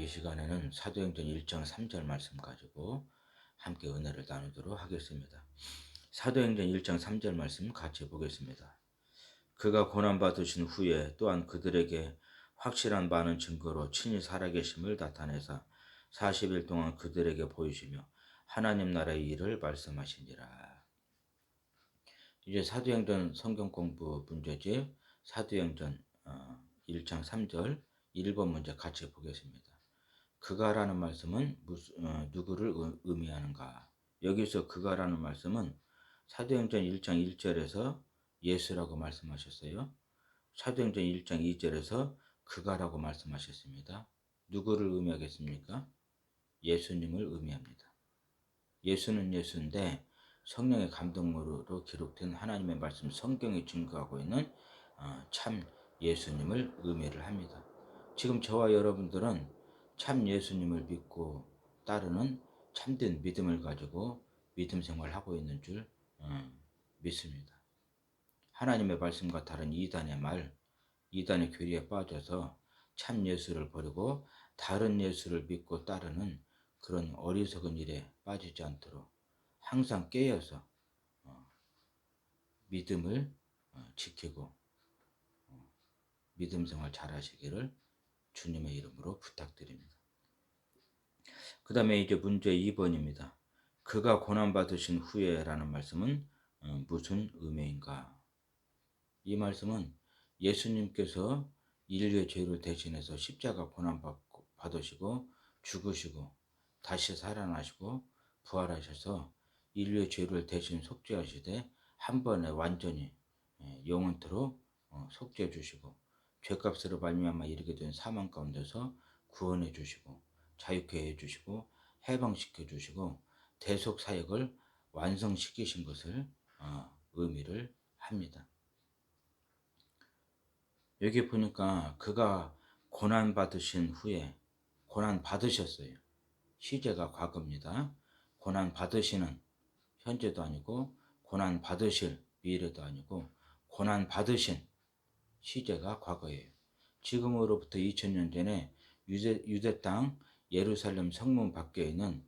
이 시간에는 사도행전 1장 3절 말씀 가지고 함께 은혜를 나누도록 하겠습니다. 사도행전 1장 3절 말씀 같이 보겠습니다. 그가 고난받으신 후에 또한 그들에게 확실한 많은 증거로 친히 살아계심을 나타내사 40일 동안 그들에게 보이시며 하나님 나라의 일을 말씀하시니라. 이제 사도행전 성경 공부 문제집 사도행전 1장 3절 1번 문제 같이 보겠습니다. 그가라는 말씀은 누구를 의미하는가? 여기서 그가라는 말씀은 사도행전 1장 1절에서 예수라고 말씀하셨어요. 사도행전 1장 2절에서 그가라고 말씀하셨습니다. 누구를 의미하겠습니까? 예수님을 의미합니다. 예수는 예수인데 성령의 감동으로 기록된 하나님의 말씀 성경이 증거하고 있는 참 예수님을 의미를 합니다. 지금 저와 여러분들은 참 예수님을 믿고 따르는 참된 믿음을 가지고 믿음 생활하고 있는 줄 믿습니다. 하나님의 말씀과 다른 이단의 말, 이단의 교리에 빠져서 참 예수를 버리고 다른 예수를 믿고 따르는 그런 어리석은 일에 빠지지 않도록 항상 깨어서 믿음을 지키고 믿음 생활 잘하시기를 주님의 이름으로 부탁드립니다. 그 다음에 이제 문제 2번입니다. 그가 고난받으신 후에라는 말씀은 무슨 의미인가? 이 말씀은 예수님께서 인류의 죄를 대신해서 십자가 고난받으시고 죽으시고 다시 살아나시고 부활하셔서 인류의 죄를 대신 속죄하시되 한 번에 완전히 영원토록 속죄해 주시고 죄값으로 말미암아 이르게 된 사망 가운데서 구원해 주시고 자유케 해 주시고 해방시켜 주시고 대속 사역을 완성시키신 것을 의미를 합니다. 여기 보니까 그가 고난 받으신 후에 고난 받으셨어요. 시제가 과거입니다. 고난 받으시는 현재도 아니고 고난 받으실 미래도 아니고 고난 받으신 시제가 과거예요. 지금으로부터 2000년 전에 유대 땅 예루살렘 성문 밖에 있는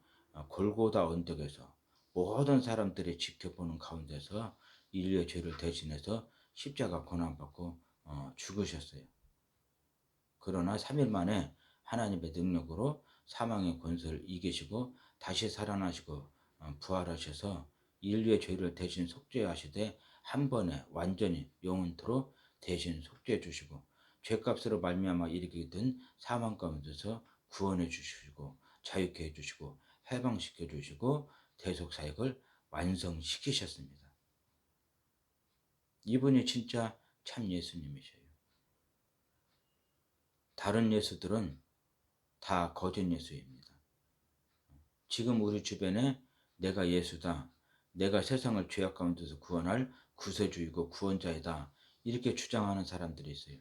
골고다 언덕에서 모든 사람들이 지켜보는 가운데서 인류의 죄를 대신해서 십자가 고난받고 죽으셨어요. 그러나 3일 만에 하나님의 능력으로 사망의 권세를 이기시고 다시 살아나시고 부활하셔서 인류의 죄를 대신 속죄하시되 한 번에 완전히 영원토록 대신 속죄해 주시고 죄값으로 말미암아 이르게 된 사망 가운데서 구원해 주시고 자유케 해 주시고 해방시켜 주시고 대속 사역을 완성시키셨습니다. 이분이 진짜 참 예수님이셔요. 다른 예수들은 다 거짓 예수입니다. 지금 우리 주변에 내가 예수다, 내가 세상을 죄악 가운데서 구원할 구세주이고 구원자이다 이렇게 주장하는 사람들이 있어요.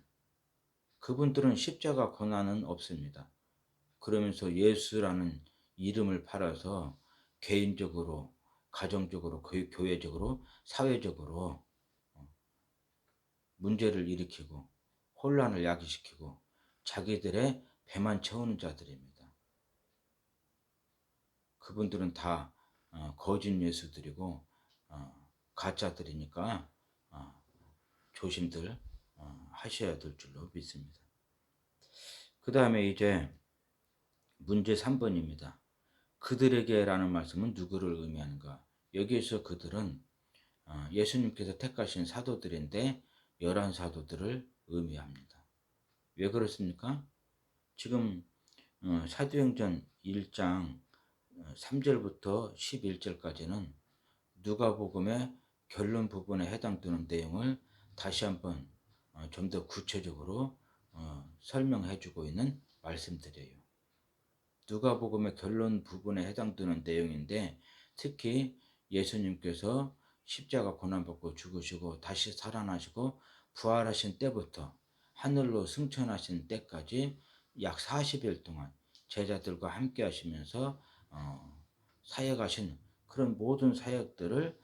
그분들은 십자가 고난은 없습니다. 그러면서 예수라는 이름을 팔아서 개인적으로, 가정적으로, 교회적으로, 사회적으로 문제를 일으키고 혼란을 야기시키고 자기들의 배만 채우는 자들입니다. 그분들은 다 거짓 예수들이고 가짜들이니까 조심들 하셔야 될 줄로 믿습니다. 그 다음에 이제 문제 3번입니다. 그들에게라는 말씀은 누구를 의미하는가? 여기에서 그들은 예수님께서 택하신 사도들인데 11사도들을 의미합니다. 왜 그렇습니까? 지금 사도행전 1장 3절부터 11절까지는 누가복음의 결론 부분에 해당되는 내용을 다시 한번 좀 더 구체적으로 설명해 주고 있는 말씀들이에요. 누가복음의 결론 부분에 해당되는 내용인데 특히 예수님께서 십자가 고난받고 죽으시고 다시 살아나시고 부활하신 때부터 하늘로 승천하신 때까지 약 40일 동안 제자들과 함께 하시면서 사역하신 그런 모든 사역들을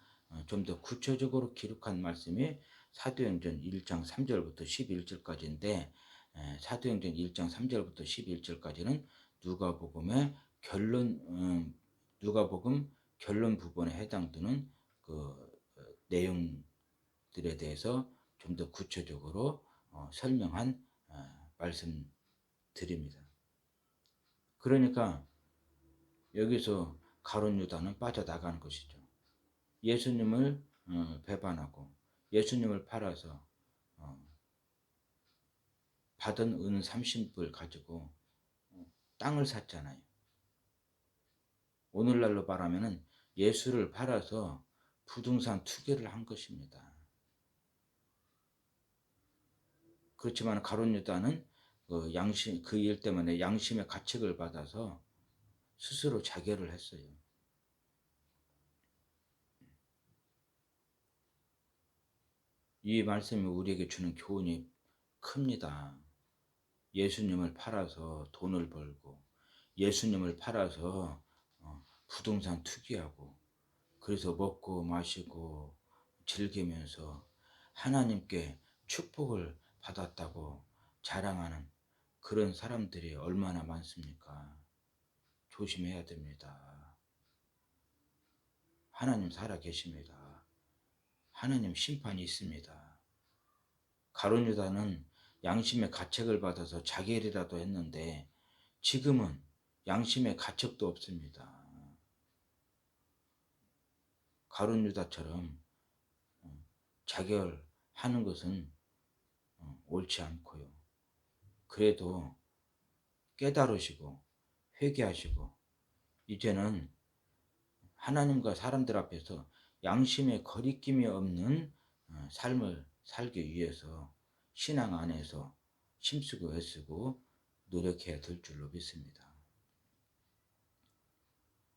좀 더 구체적으로 기록한 말씀이 사도행전 1장 3절부터 11절까지인데 사도행전 1장 3절부터 11절까지는 누가복음의 결론 누가복음 결론 부분에 해당되는 내용들에 대해서 좀 더 구체적으로 설명한 말씀드립니다. 그러니까 여기서 가룟 유다는 빠져나가는 것이죠. 예수님을 배반하고 예수님을 팔아서 받은 은 30불 가지고 땅을 샀잖아요. 오늘날로 말하면은 예수를 팔아서 부동산 투기를 한 것입니다. 그렇지만 가룟 유다는 그 일 때문에 양심의 가책을 받아서 스스로 자결을 했어요. 이 말씀이 우리에게 주는 교훈이 큽니다. 예수님을 팔아서 돈을 벌고 예수님을 팔아서 부동산 투기하고 그래서 먹고 마시고 즐기면서 하나님께 축복을 받았다고 자랑하는 그런 사람들이 얼마나 많습니까? 조심해야 됩니다. 하나님 살아계십니다. 하나님 심판이 있습니다. 가룟 유다는 양심의 가책을 받아서 자결이라도 했는데 지금은 양심의 가책도 없습니다. 가룟 유다처럼 자결하는 것은 옳지 않고요. 그래도 깨달으시고 회개하시고 이제는 하나님과 사람들 앞에서 양심의 거리낌이 없는 삶을 살기 위해서 신앙 안에서 힘쓰고 애쓰고 노력해야 될 줄로 믿습니다.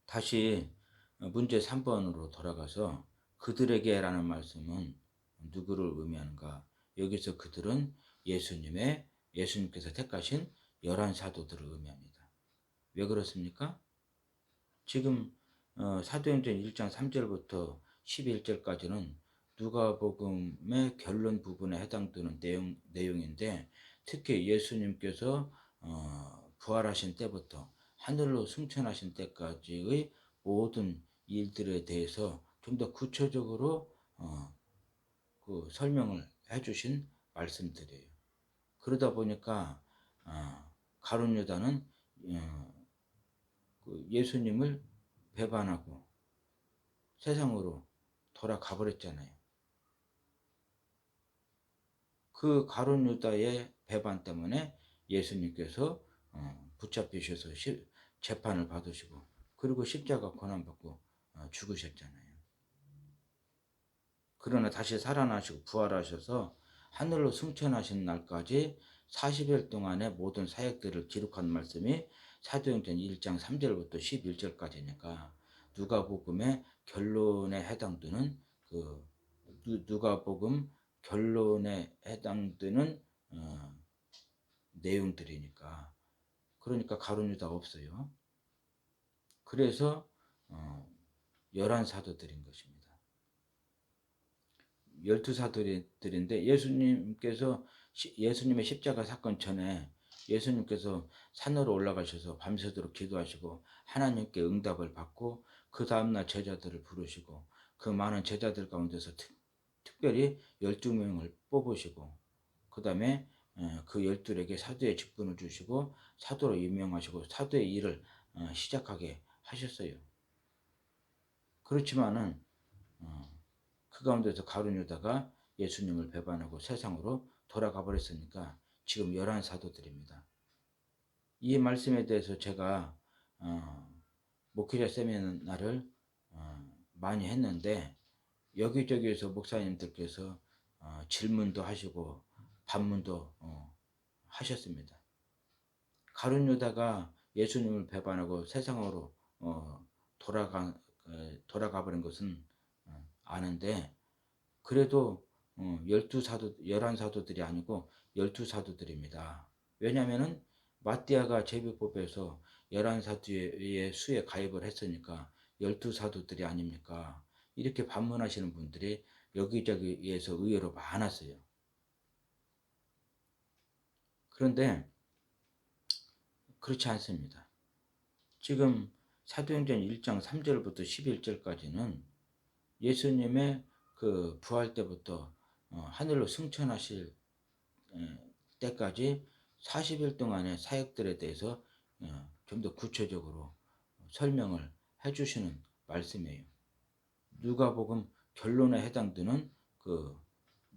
다시 문제 3번으로 돌아가서 그들에게라는 말씀은 누구를 의미하는가? 여기서 그들은 예수님께서 택하신 11사도들을 의미합니다. 왜 그렇습니까? 지금 사도행전 1장 3절부터 11절까지는 누가복음의 결론 부분에 해당되는 내용인데 특히 예수님께서 부활하신 때부터 하늘로 승천하신 때까지의 모든 일들에 대해서 좀 더 구체적으로 설명을 해주신 말씀들이에요. 그러다 보니까 가룟 유다는 예수님을 배반하고 세상으로 돌아가 버렸잖아요. 그 가룟 유다의 배반 때문에 예수님께서 붙잡히셔서 재판을 받으시고 그리고 십자가 고난받고 죽으셨잖아요. 그러나 다시 살아나시고 부활하셔서 하늘로 승천하신 날까지 40일 동안의 모든 사역들을 기록한 말씀이 사도행전 1장 3절부터 11절까지니까 누가복음의 결론에 해당되는 누가복음 결론에 해당되는 내용들이니까 그러니까 가룟 유다가 없어요. 그래서 11사도들인 것입니다. 12사도들인데 예수님의 십자가 사건 전에 예수님께서 산으로 올라가셔서 밤새도록 기도하시고 하나님께 응답을 받고 그 다음날 제자들을 부르시고 그 많은 제자들 가운데서 특별히 12명을 뽑으시고 그 다음에 그 12에게 사도의 직분을 주시고 사도로 임명하시고 사도의 일을 시작하게 하셨어요. 그렇지만은 그 가운데서 가룟 유다가 예수님을 배반하고 세상으로 돌아가 버렸으니까 지금 11사도들입니다. 이 말씀에 대해서 제가 목회자 세미나를 많이 했는데 여기저기에서 목사님들께서 질문도 하시고 반문도 하셨습니다. 가룟 유다가 예수님을 배반하고 세상으로 돌아가 버린 것은 아는데 그래도 11사도들이 아니고 12사도들입니다. 왜냐하면 마띠아가 제비법에서 11사도의 수에 가입을 했으니까 12사도들이 아닙니까? 이렇게 반문하시는 분들이 여기저기에서 의외로 많았어요. 그런데 그렇지 않습니다. 지금 사도행전 1장 3절부터 11절까지는 예수님의 그 부활 때부터 하늘로 승천하실 때까지 40일 동안의 사역들에 대해서 좀 더 구체적으로 설명을 해 주시는 말씀이에요. 누가복음 결론에 해당되는 그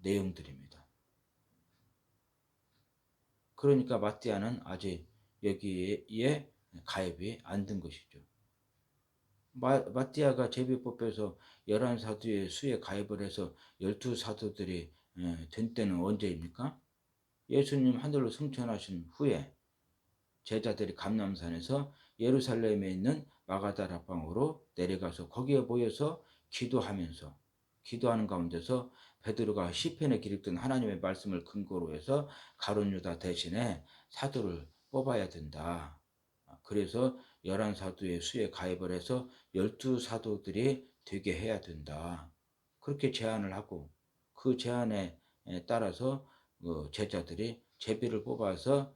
내용들입니다. 그러니까 마띠아는 아직 여기에 가입이 안 된 것이죠. 마띠아가 제비 뽑혀서 11사도의 수에 가입을 해서 12사도들이 된 때는 언제입니까? 예수님 하늘로 승천하신 후에 제자들이 감람산에서 예루살렘에 있는 마가다라 방으로 내려가서 거기에 모여서 기도하는 가운데서 베드로가 시편에 기록된 하나님의 말씀을 근거로 해서 가룟 유다 대신에 사도를 뽑아야 된다. 그래서 11사도의 수에 가입을 해서 12사도들이 되게 해야 된다. 그렇게 제안을 하고 그 제안에 따라서 제자들이 제비를 뽑아서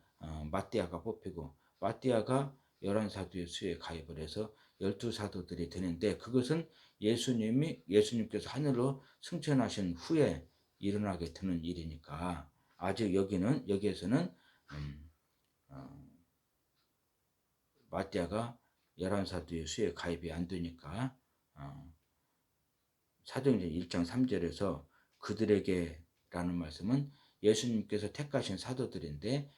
마띠아가 뽑히고 마띠아가 11사도의 수에 가입을 해서 12사도들이 되는데 그것은 예수님께서 하늘로 승천하신 후에 일어나게 되는 일이니까 아직 여기에서는 마띠아가 11사도의 수에 가입이 안 되니까 사도행전 1장 3절에서 그들에게 라는 말씀은 예수님께서 택하신 사도들인데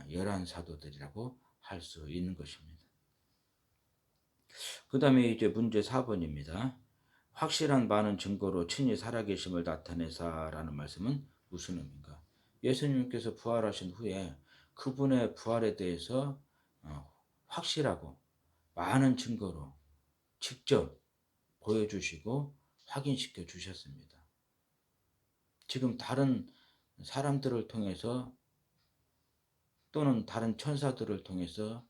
11사도들이라고 할 수 있는 것입니다. 그 다음에 이제 문제 4번입니다. 확실한 많은 증거로 친히 살아계심을 나타내사라는 말씀은 무슨 의미인가? 예수님께서 부활하신 후에 그분의 부활에 대해서 확실하고 많은 증거로 직접 보여주시고 확인시켜 주셨습니다. 지금 다른 사람들을 통해서 또는 다른 천사들을 통해서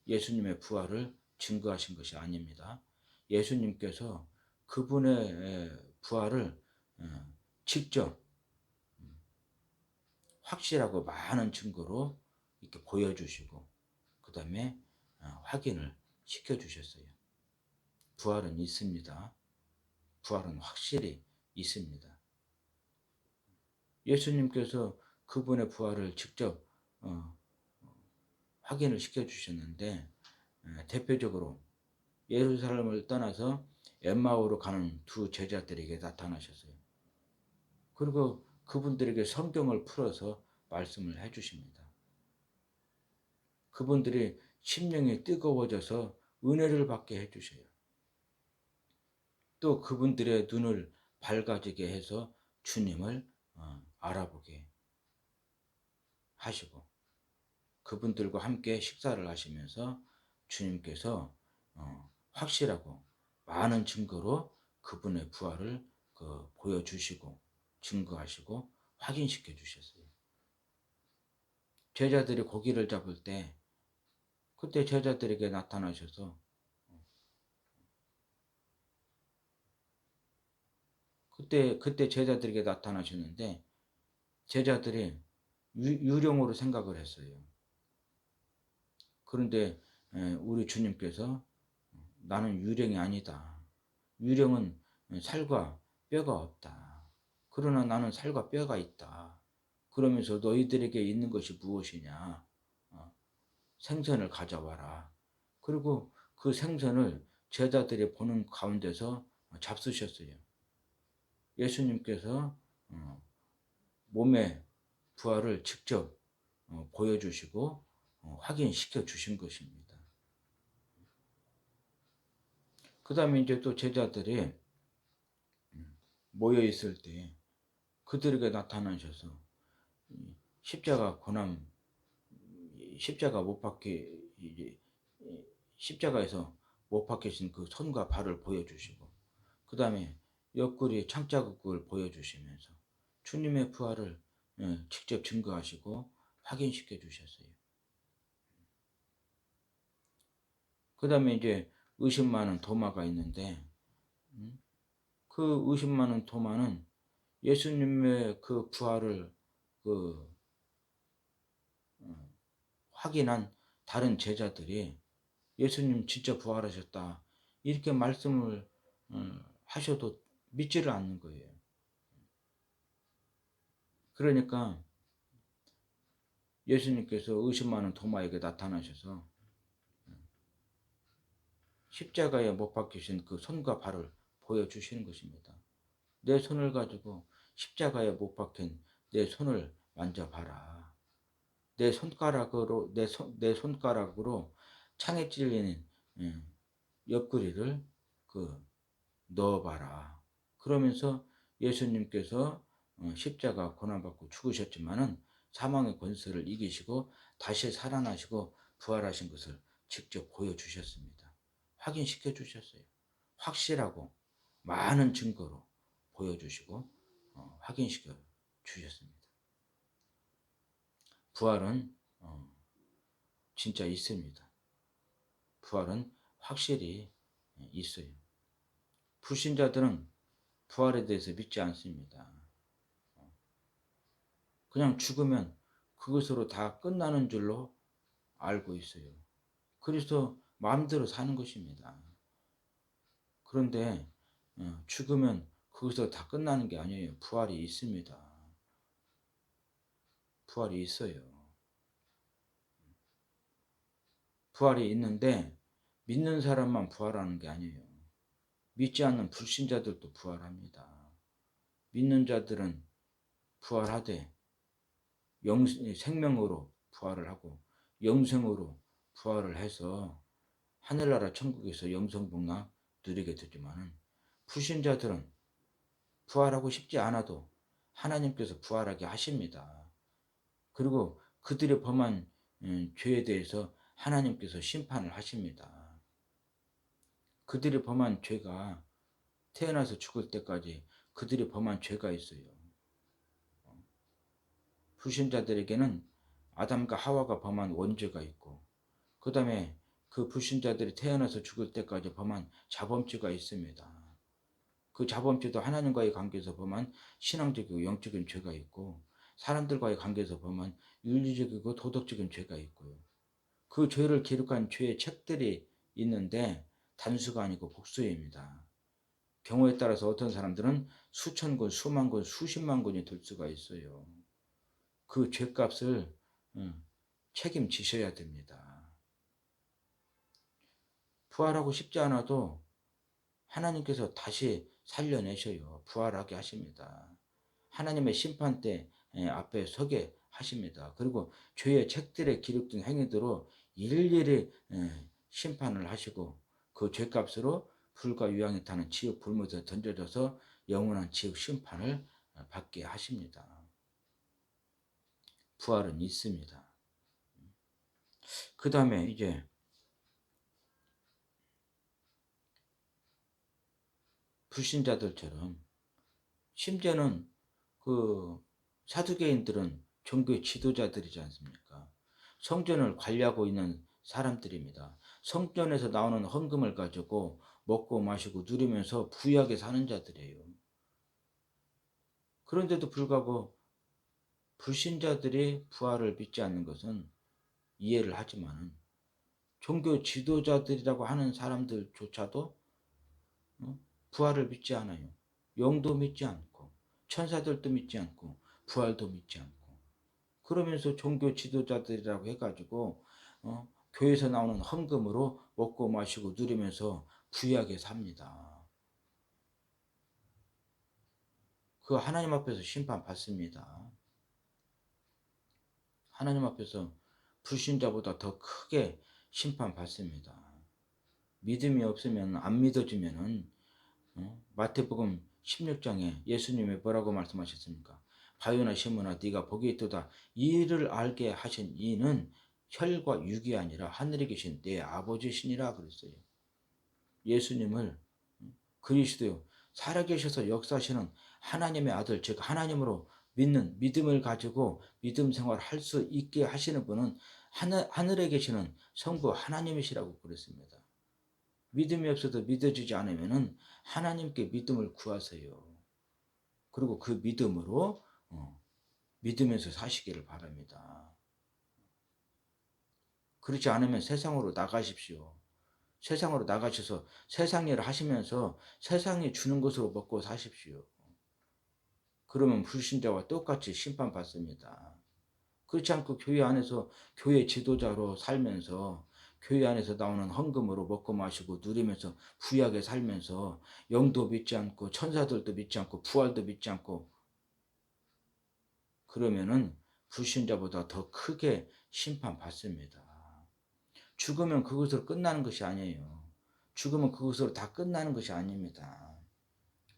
예수님의 부활을 증거하신 것이 아닙니다. 예수님께서 그분의 부활을 직접 확실하고 많은 증거로 이렇게 보여주시고 그 다음에 확인을 시켜주셨어요. 부활은 있습니다. 부활은 확실히 있습니다. 예수님께서 그분의 부활을 직접 확인을 시켜주셨는데 대표적으로 예루살렘을 떠나서 엠마오로 가는 두 제자들에게 나타나셨어요. 그리고 그분들에게 성경을 풀어서 말씀을 해주십니다. 그분들이 심령이 뜨거워져서 은혜를 받게 해주셔요. 또 그분들의 눈을 밝아지게 해서 주님을 알아보게 하시고 그분들과 함께 식사를 하시면서 주님께서 확실하고 많은 증거로 그분의 부활을 보여주시고 증거하시고 확인시켜 주셨어요. 제자들이 고기를 잡을 때 그때 제자들에게 나타나셔서 그때 제자들에게 나타나셨는데 제자들이 유령으로 생각을 했어요. 그런데 우리 주님께서 나는 유령이 아니다. 유령은 살과 뼈가 없다. 그러나 나는 살과 뼈가 있다. 그러면서 너희들에게 있는 것이 무엇이냐? 생선을 가져와라. 그리고 그 생선을 제자들이 보는 가운데서 잡수셨어요. 예수님께서 몸의 부활을 직접 보여주시고 확인시켜 주신 것입니다. 그 다음에 이제 또 제자들이 모여 있을 때 그들에게 나타나셔서 십자가 고난, 십자가 못 박혀 십자가에서 못 박히신 그 손과 발을 보여주시고 그 다음에 옆구리 창자국을 보여주시면서 주님의 부활을 직접 증거하시고 확인시켜 주셨어요. 그 다음에 이제 의심 많은 도마가 있는데 그 의심 많은 도마는 예수님의 그 부활을 확인한 다른 제자들이 예수님 진짜 부활하셨다. 이렇게 말씀을 하셔도 믿지를 않는 거예요. 그러니까 예수님께서 의심 많은 도마에게 나타나셔서 십자가에 못 박히신 그 손과 발을 보여주시는 것입니다. 내 손을 가지고 십자가에 못 박힌 내 손을 만져봐라. 내 손가락으로 창에 찔리는 옆구리를 그 넣어봐라. 그러면서 예수님께서 십자가 고난받고 죽으셨지만은 사망의 권세를 이기시고 다시 살아나시고 부활하신 것을 직접 보여주셨습니다. 확인시켜 주셨어요. 확실하고 많은 증거로 보여주시고 확인시켜 주셨습니다. 부활은 진짜 있습니다. 부활은 확실히 있어요. 불신자들은 부활에 대해서 믿지 않습니다. 그냥 죽으면 그것으로 다 끝나는 줄로 알고 있어요. 그래서 마음대로 사는 것입니다. 그런데 죽으면 그것으로 다 끝나는 게 아니에요. 부활이 있습니다. 부활이 있어요. 부활이 있는데 믿는 사람만 부활하는 게 아니에요. 믿지 않는 불신자들도 부활합니다. 믿는 자들은 부활하되 생명으로 부활을 하고 영생으로 부활을 해서 하늘나라 천국에서 영생복락 누리게 되지만은 불신자들은 부활하고 싶지 않아도 하나님께서 부활하게 하십니다. 그리고 그들의 범한 죄에 대해서 하나님께서 심판을 하십니다. 그들의 범한 죄가 태어나서 죽을 때까지 그들이 범한 죄가 있어요. 불신자들에게는 아담과 하와가 범한 원죄가 있고 그 다음에 그 불신자들이 태어나서 죽을 때까지 범한 자범죄가 있습니다. 그 자범죄도 하나님과의 관계에서 범한 신앙적이고 영적인 죄가 있고 사람들과의 관계에서 범한 윤리적이고 도덕적인 죄가 있고요. 그 죄를 기록한 죄의 책들이 있는데 단수가 아니고 복수입니다. 경우에 따라서 어떤 사람들은 수천 권, 수만 권, 수십만 권이 될 수가 있어요. 그 죄값을 책임지셔야 됩니다. 부활하고 싶지 않아도 하나님께서 다시 살려내셔요. 부활하게 하십니다. 하나님의 심판대 앞에 서게 하십니다. 그리고 죄의 책들에 기록된 행위대로 일일이 심판을 하시고 그 죄값으로 불과 유황이 타는 지옥 불못에 던져져서 영원한 지옥 심판을 받게 하십니다. 부활은 있습니다. 그 다음에 이제 불신자들처럼 심지어는 그 사두개인들은 종교의 지도자들이지 않습니까? 성전을 관리하고 있는 사람들입니다. 성전에서 나오는 헌금을 가지고 먹고 마시고 누리면서 부유하게 사는 자들이에요. 그런데도 불구하고 불신자들이 부활을 믿지 않는 것은 이해를 하지만 종교 지도자들이라고 하는 사람들조차도 부활을 믿지 않아요. 영도 믿지 않고 천사들도 믿지 않고 부활도 믿지 않고 그러면서 종교 지도자들이라고 해가지고 교회에서 나오는 헌금으로 먹고 마시고 누리면서 부유하게 삽니다. 그 하나님 앞에서 심판받습니다. 하나님 앞에서 불신자보다 더 크게 심판받습니다. 믿음이 없으면 안 믿어지면은 마태복음 16장에 예수님이 뭐라고 말씀하셨습니까? 바요나 시몬아 네가 복이 있도다. 이를 알게 하신 이는 혈과 육이 아니라 하늘에 계신 내 아버지시니라 그랬어요. 예수님을 그리스도 살아계셔서 역사하시는 하나님의 아들 즉 하나님으로 믿는 믿음을 가지고 믿음 생활을 할 수 있게 하시는 분은 하늘에 계시는 성부 하나님이시라고 그랬습니다. 믿음이 없어도 믿어지지 않으면 하나님께 믿음을 구하세요. 그리고 그 믿음으로 믿으면서 사시기를 바랍니다. 그렇지 않으면 세상으로 나가십시오. 세상으로 나가셔서 세상 일을 하시면서 세상이 주는 것으로 먹고 사십시오. 그러면 불신자와 똑같이 심판받습니다. 그렇지 않고 교회 안에서 교회 지도자로 살면서 교회 안에서 나오는 헌금으로 먹고 마시고 누리면서 부유하게 살면서 영도 믿지 않고 천사들도 믿지 않고 부활도 믿지 않고 그러면은 불신자보다 더 크게 심판받습니다. 죽으면 그것으로 끝나는 것이 아니에요. 죽으면 그것으로 다 끝나는 것이 아닙니다.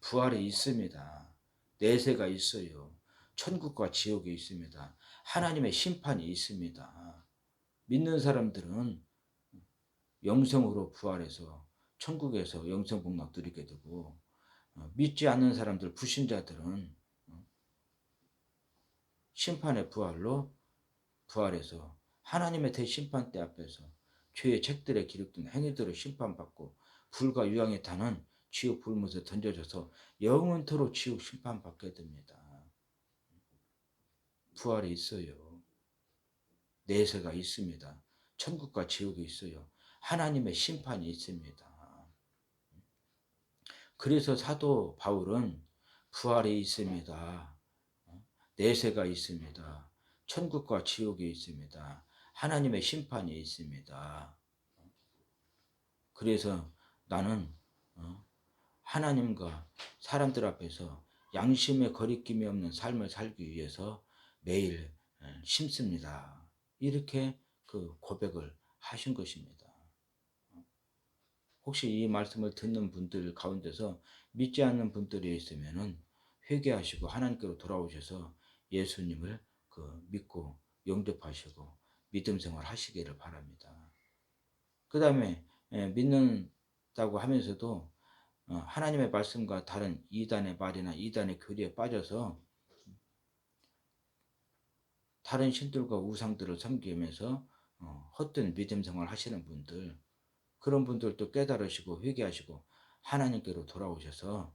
부활이 있습니다. 내세가 있어요. 천국과 지옥이 있습니다. 하나님의 심판이 있습니다. 믿는 사람들은 영성으로 부활해서 천국에서 영성복락 누리게 되고 믿지 않는 사람들 불신자들은 심판의 부활로 부활해서 하나님의 대심판대 앞에서 죄의 책들에 기록된 행위들을 심판받고 불과 유황에 타는 지옥 불못에 던져져서 영원토록 지옥 심판받게 됩니다. 부활이 있어요. 내세가 있습니다. 천국과 지옥이 있어요. 하나님의 심판이 있습니다. 그래서 사도 바울은 부활이 있습니다. 내세가 있습니다. 천국과 지옥이 있습니다. 하나님의 심판이 있습니다. 그래서 나는 하나님과 사람들 앞에서 양심의 거리낌이 없는 삶을 살기 위해서 매일 심습니다. 이렇게 그 고백을 하신 것입니다. 혹시 이 말씀을 듣는 분들 가운데서 믿지 않는 분들이 있으면은 회개하시고 하나님께로 돌아오셔서 예수님을 믿고 영접하시고 믿음 생활 하시기를 바랍니다. 그 다음에 믿는다고 하면서도 하나님의 말씀과 다른 이단의 말이나 이단의 교리에 빠져서 다른 신들과 우상들을 섬기면서 헛된 믿음 생활 하시는 분들, 그런 분들도 깨달으시고 회개하시고 하나님께로 돌아오셔서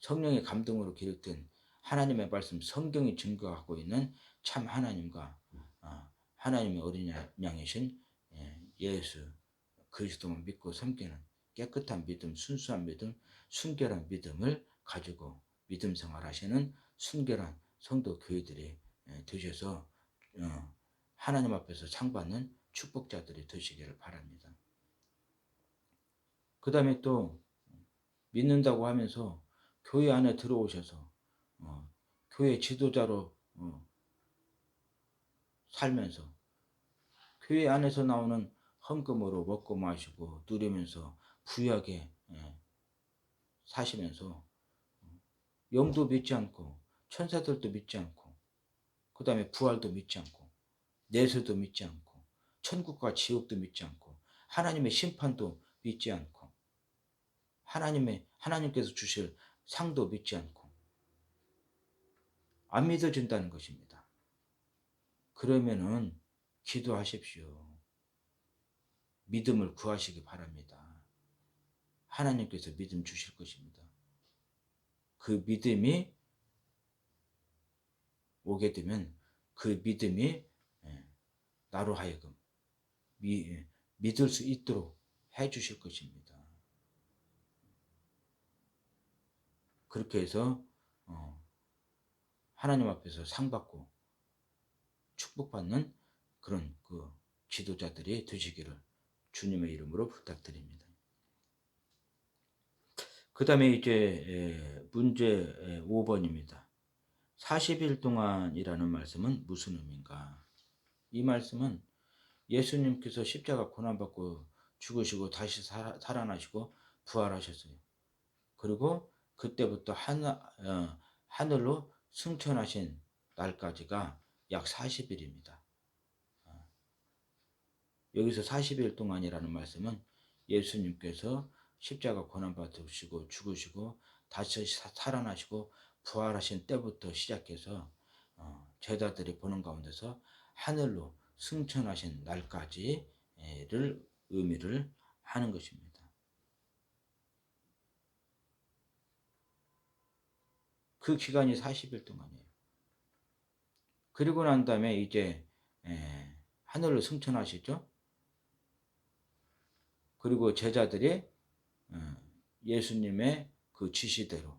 성령의 감동으로 기록된 하나님의 말씀 성경이 증거하고 있는 참 하나님과 하나님의 어린 양이신 예수 그리스도만 믿고 섬기는 깨끗한 믿음, 순수한 믿음, 순결한 믿음을 가지고 믿음 생활하시는 순결한 성도 교회들이 되셔서 하나님 앞에서 상 받는 축복자들이 되시기를 바랍니다. 그 다음에 또 믿는다고 하면서 교회 안에 들어오셔서 교회 지도자로 살면서 교회 안에서 나오는 헌금으로 먹고 마시고 누리면서 부유하게 사시면서 영도 믿지 않고 천사들도 믿지 않고 그 다음에 부활도 믿지 않고 내세도 믿지 않고 천국과 지옥도 믿지 않고 하나님의 심판도 믿지 않고 하나님께서 주실 상도 믿지 않고 안 믿어진다는 것입니다. 그러면은 기도하십시오. 믿음을 구하시기 바랍니다. 하나님께서 믿음 주실 것입니다. 그 믿음이 오게 되면 그 믿음이 나로 하여금 믿을 수 있도록 해 주실 것입니다. 그렇게 해서 하나님 앞에서 상 받고 축복받는 그런 지도자들이 되시기를 주님의 이름으로 부탁드립니다. 그 다음에 이제 문제 5번입니다. 40일 동안이라는 말씀은 무슨 의미인가? 이 말씀은 예수님께서 십자가 고난받고 죽으시고 다시 살아나시고 부활하셨어요. 그리고 그때부터 하늘로 승천하신 날까지가 약 40일입니다. 여기서 40일 동안이라는 말씀은 예수님께서 십자가 고난받으시고 죽으시고 다시 살아나시고 부활하신 때부터 시작해서 제자들이 보는 가운데서 하늘로 승천하신 날까지를 의미를 하는 것입니다. 그 기간이 40일 동안이에요. 그리고 난 다음에 이제 하늘로 승천하시죠. 그리고 제자들이 어, 예수님의 그 지시대로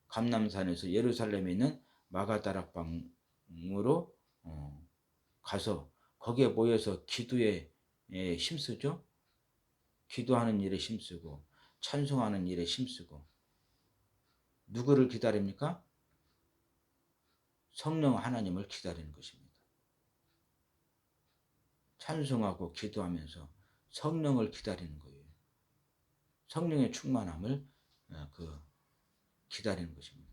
감람산에서 예루살렘에 있는 마가다락방으로 가서 거기에 모여서 기도에 힘쓰죠. 기도하는 일에 힘쓰고 찬송하는 일에 힘쓰고 누구를 기다립니까? 성령 하나님을 기다리는 것입니다. 찬송하고 기도하면서 성령을 기다리는 거예요. 성령의 충만함을 기다리는 것입니다.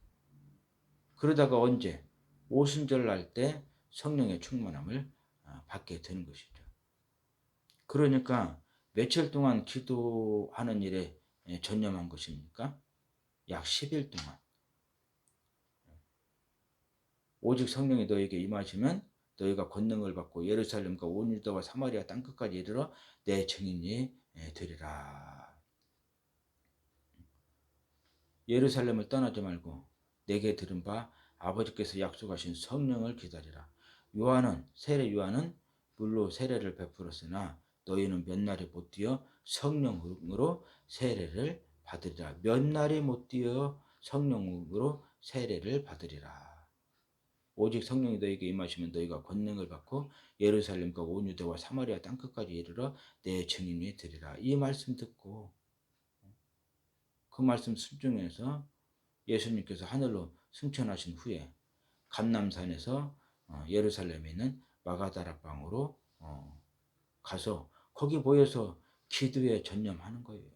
그러다가 언제? 오순절 날 때 성령의 충만함을 받게 되는 것이죠. 그러니까 며칠 동안 기도하는 일에 전념한 것입니까? 약 10일 동안. 오직 성령이 너에게 임하시면 너희가 권능을 받고 예루살렘과 온 유다와 사마리아 땅끝까지 이르러 내 증인이 되리라. 예루살렘을 떠나지 말고 내게 들은 바 아버지께서 약속하신 성령을 기다리라. 세례 요한은 물로 세례를 베풀었으나 너희는 몇 날이 못 뛰어 성령으로 세례를 받으리라. 몇 날이 못 뛰어 성령으로 세례를 받으리라. 오직 성령이 너에게 임하시면 너희가 권능을 받고 예루살렘과 온 유대와 사마리아 땅끝까지 이르러 내 증인이 되리라. 이 말씀 듣고 그 말씀 순종해서 예수님께서 하늘로 승천하신 후에 감람산에서 예루살렘에 있는 마가다락방으로 가서 거기 모여서 기도에 전념하는 거예요.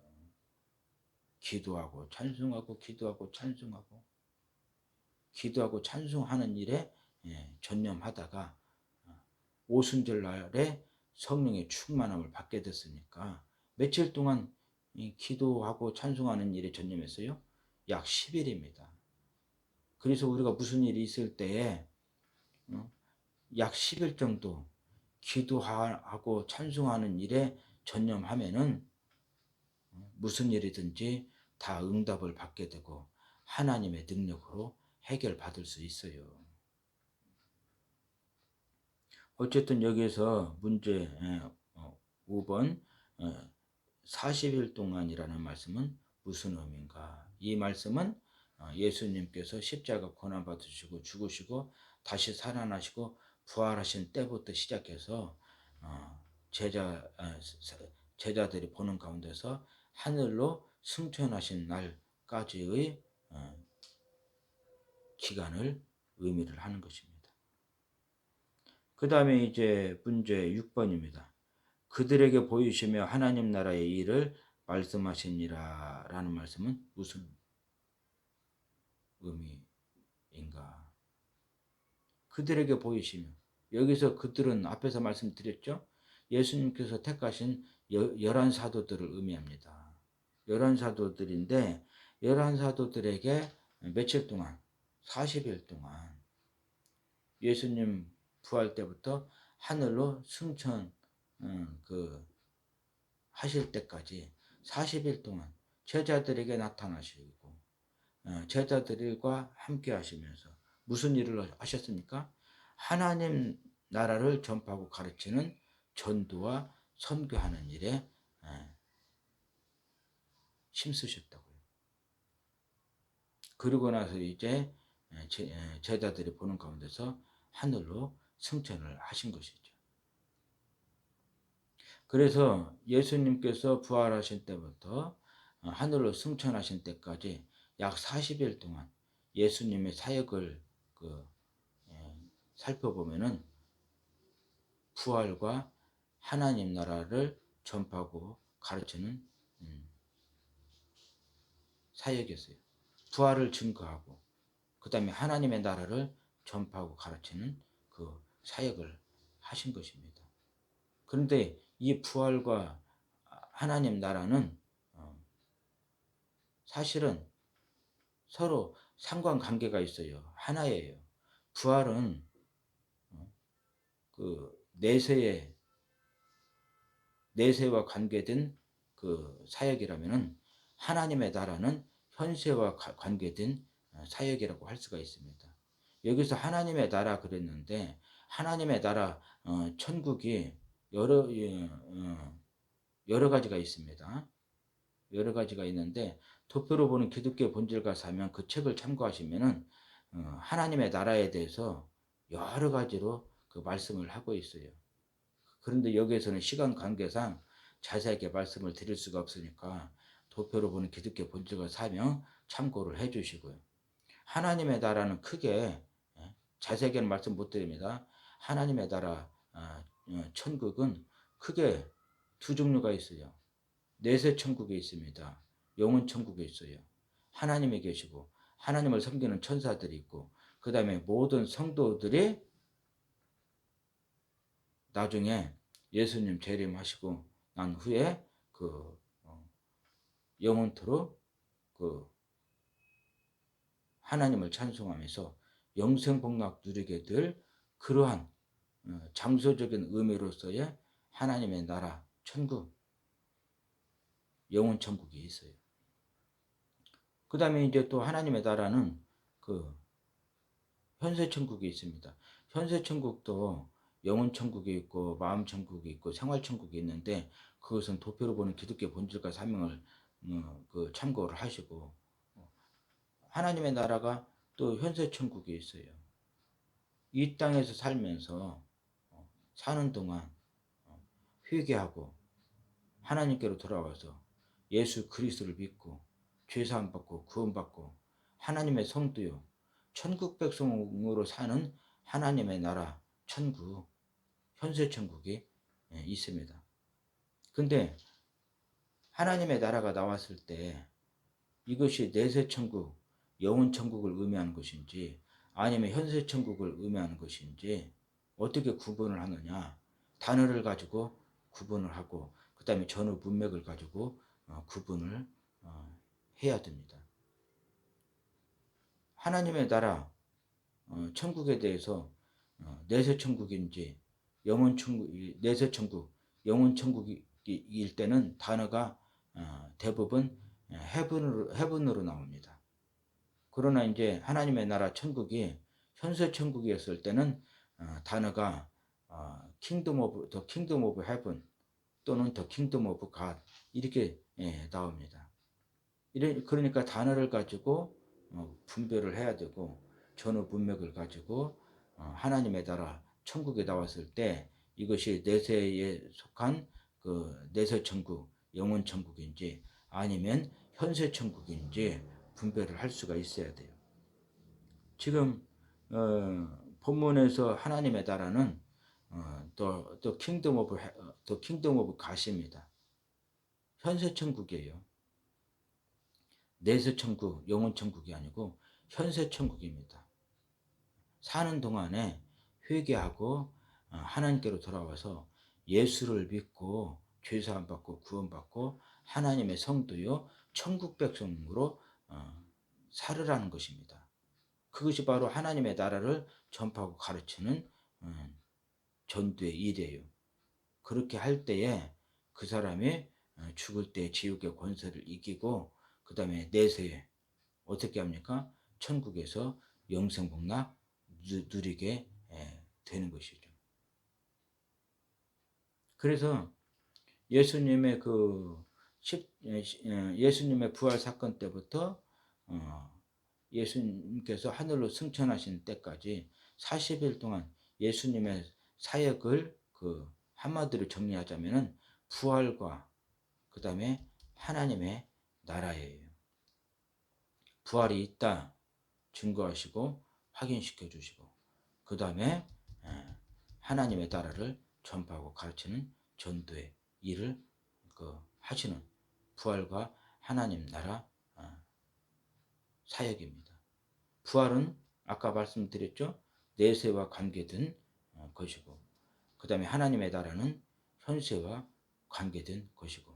기도하고 찬송하고 기도하고 찬송하고 기도하고 찬송하는 일에 전념하다가 오순절 날에 성령의 충만함을 받게 됐으니까 며칠 동안 기도하고 찬송하는 일에 전념했어요? 약 10일입니다. 그래서 우리가 무슨 일이 있을 때에 약 10일 정도 기도하고 찬송하는 일에 전념하면은 무슨 일이든지 다 응답을 받게 되고 하나님의 능력으로 해결받을 수 있어요. 어쨌든 여기에서 문제 5번 40일 동안이라는 말씀은 무슨 의미인가? 이 말씀은 예수님께서 십자가 고난받으시고 죽으시고 다시 살아나시고 부활하신 때부터 시작해서 제자들이 보는 가운데서 하늘로 승천하신 날까지의 기간을 의미를 하는 것입니다. 그 다음에 이제 문제 6번입니다. 그들에게 보이시며 하나님 나라의 일을 말씀하시니라 라는 말씀은 무슨 의미인가? 그들에게 보이시며, 여기서 그들은 앞에서 말씀드렸죠? 예수님께서 택하신 11사도들을 의미합니다. 11사도들인데 11사도들에게 며칠 동안 40일 동안 예수님 부활 때부터 하늘로 승천 하실 때까지 40일 동안 제자들에게 나타나시고 제자들과 함께 하시면서 무슨 일을 하셨습니까? 하나님 나라를 전파하고 가르치는 전도와 선교하는 일에 힘쓰셨다고요. 그리고 나서 이제 제자들이 보는 가운데서 하늘로 승천을 하신 것이죠. 그래서 예수님께서 부활하신 때부터 하늘로 승천하신 때까지 약 40일 동안 예수님의 사역을 살펴보면은 부활과 하나님 나라를 전파하고 가르치는 사역이었어요. 부활을 증거하고 그 다음에 하나님의 나라를 전파하고 가르치는 그 사역을 하신 것입니다. 그런데 이 부활과 하나님 나라는 사실은 서로 상관관계가 있어요. 하나예요. 부활은 그 내세와 관계된 그 사역이라면은 하나님의 나라는 현세와 관계된 사역이라고 할 수가 있습니다. 여기서 하나님의 나라 그랬는데 하나님의 나라 천국이 여러 가지가 있습니다. 여러 가지가 있는데 도표로 보는 기독교의 본질과 사명 그 책을 참고하시면은 하나님의 나라에 대해서 여러 가지로 그 말씀을 하고 있어요. 그런데 여기에서는 시간 관계상 자세하게 말씀을 드릴 수가 없으니까 도표로 보는 기독교 본질과 사명 참고를 해 주시고요. 하나님의 나라는 크게 자세하게는 말씀 못 드립니다. 하나님의 나라 천국은 크게 두 종류가 있어요. 내세 천국에 있습니다. 영혼 천국에 있어요. 하나님이 계시고 하나님을 섬기는 천사들이 있고 그 다음에 모든 성도들이 나중에 예수님 재림하시고 난 후에 그 영원토록 그 하나님을 찬송하면서 영생복락 누리게 될 그러한 장소적인 의미로서의 하나님의 나라 천국 영혼 천국이 있어요. 그 다음에 이제 또 하나님의 나라는 그 현세 천국이 있습니다. 현세 천국도 영혼 천국이 있고 마음 천국이 있고 생활 천국이 있는데 그것은 도표로 보는 기독교 본질과 사명을 그 참고를 하시고 하나님의 나라가 또 현세 천국이 있어요. 이 땅에서 살면서 사는 동안 회개하고 하나님께로 돌아와서 예수 그리스도를 믿고 죄사함 받고 구원받고 하나님의 성도요 천국 백성으로 사는 하나님의 나라 천국 현세 천국이 있습니다. 근데 하나님의 나라가 나왔을 때 이것이 내세 천국 영혼 천국을 의미하는 것인지 아니면 현세 천국을 의미하는 것인지 어떻게 구분을 하느냐 단어를 가지고 구분을 하고 그 다음에 전후 문맥을 가지고 구분을 해야 됩니다. 하나님의 나라 천국에 대해서 내세 천국인지 영혼 천국 내세 천국 영혼 천국일 때는 단어가 대부분 헤븐으로 나옵니다. 그러나 이제 하나님의 나라 천국이 현세 천국이었을 때는 단어가 더 킹덤 오브 헤븐 또는 더 킹덤 오브 갓 이렇게 나옵니다. 그러니까 단어를 가지고 분별을 해야 되고 전후 문맥을 가지고 하나님의 나라 천국에 나왔을 때 이것이 내세에 속한 그 내세 천국 영혼 천국인지 아니면 현세 천국인지 분별을 할 수가 있어야 돼요. 지금 본문에서 하나님의 나라는 더 킹덤 오브 갓입니다. 현세 천국이에요. 내세 천국, 영혼 천국이 아니고 현세 천국입니다. 사는 동안에 회개하고 하나님께로 돌아와서 예수를 믿고 죄사함 받고 구원받고 하나님의 성도요 천국 백성으로 살으라는 것입니다. 그것이 바로 하나님의 나라를 전파하고 가르치는 전도의 일이에요. 그렇게 할 때에 그 사람이 죽을 때 지옥의 권세를 이기고 그 다음에 내세에 어떻게 합니까? 천국에서 영생복락 누리게 되는 것이죠. 그래서 예수님의 예수님의 부활 사건 때부터 예수님께서 하늘로 승천하신 때까지 40일 동안 예수님의 사역을 한마디로 정리하자면은 부활과 그 다음에 하나님의 나라예요. 부활이 있다 증거하시고 확인시켜 주시고 그 다음에 하나님의 나라를 전파하고 가르치는 전도의 일을 하시는 부활과 하나님 나라 사역입니다. 부활은 아까 말씀드렸죠. 내세와 관계된 것이고 그 다음에 하나님의 나라는 현세와 관계된 것이고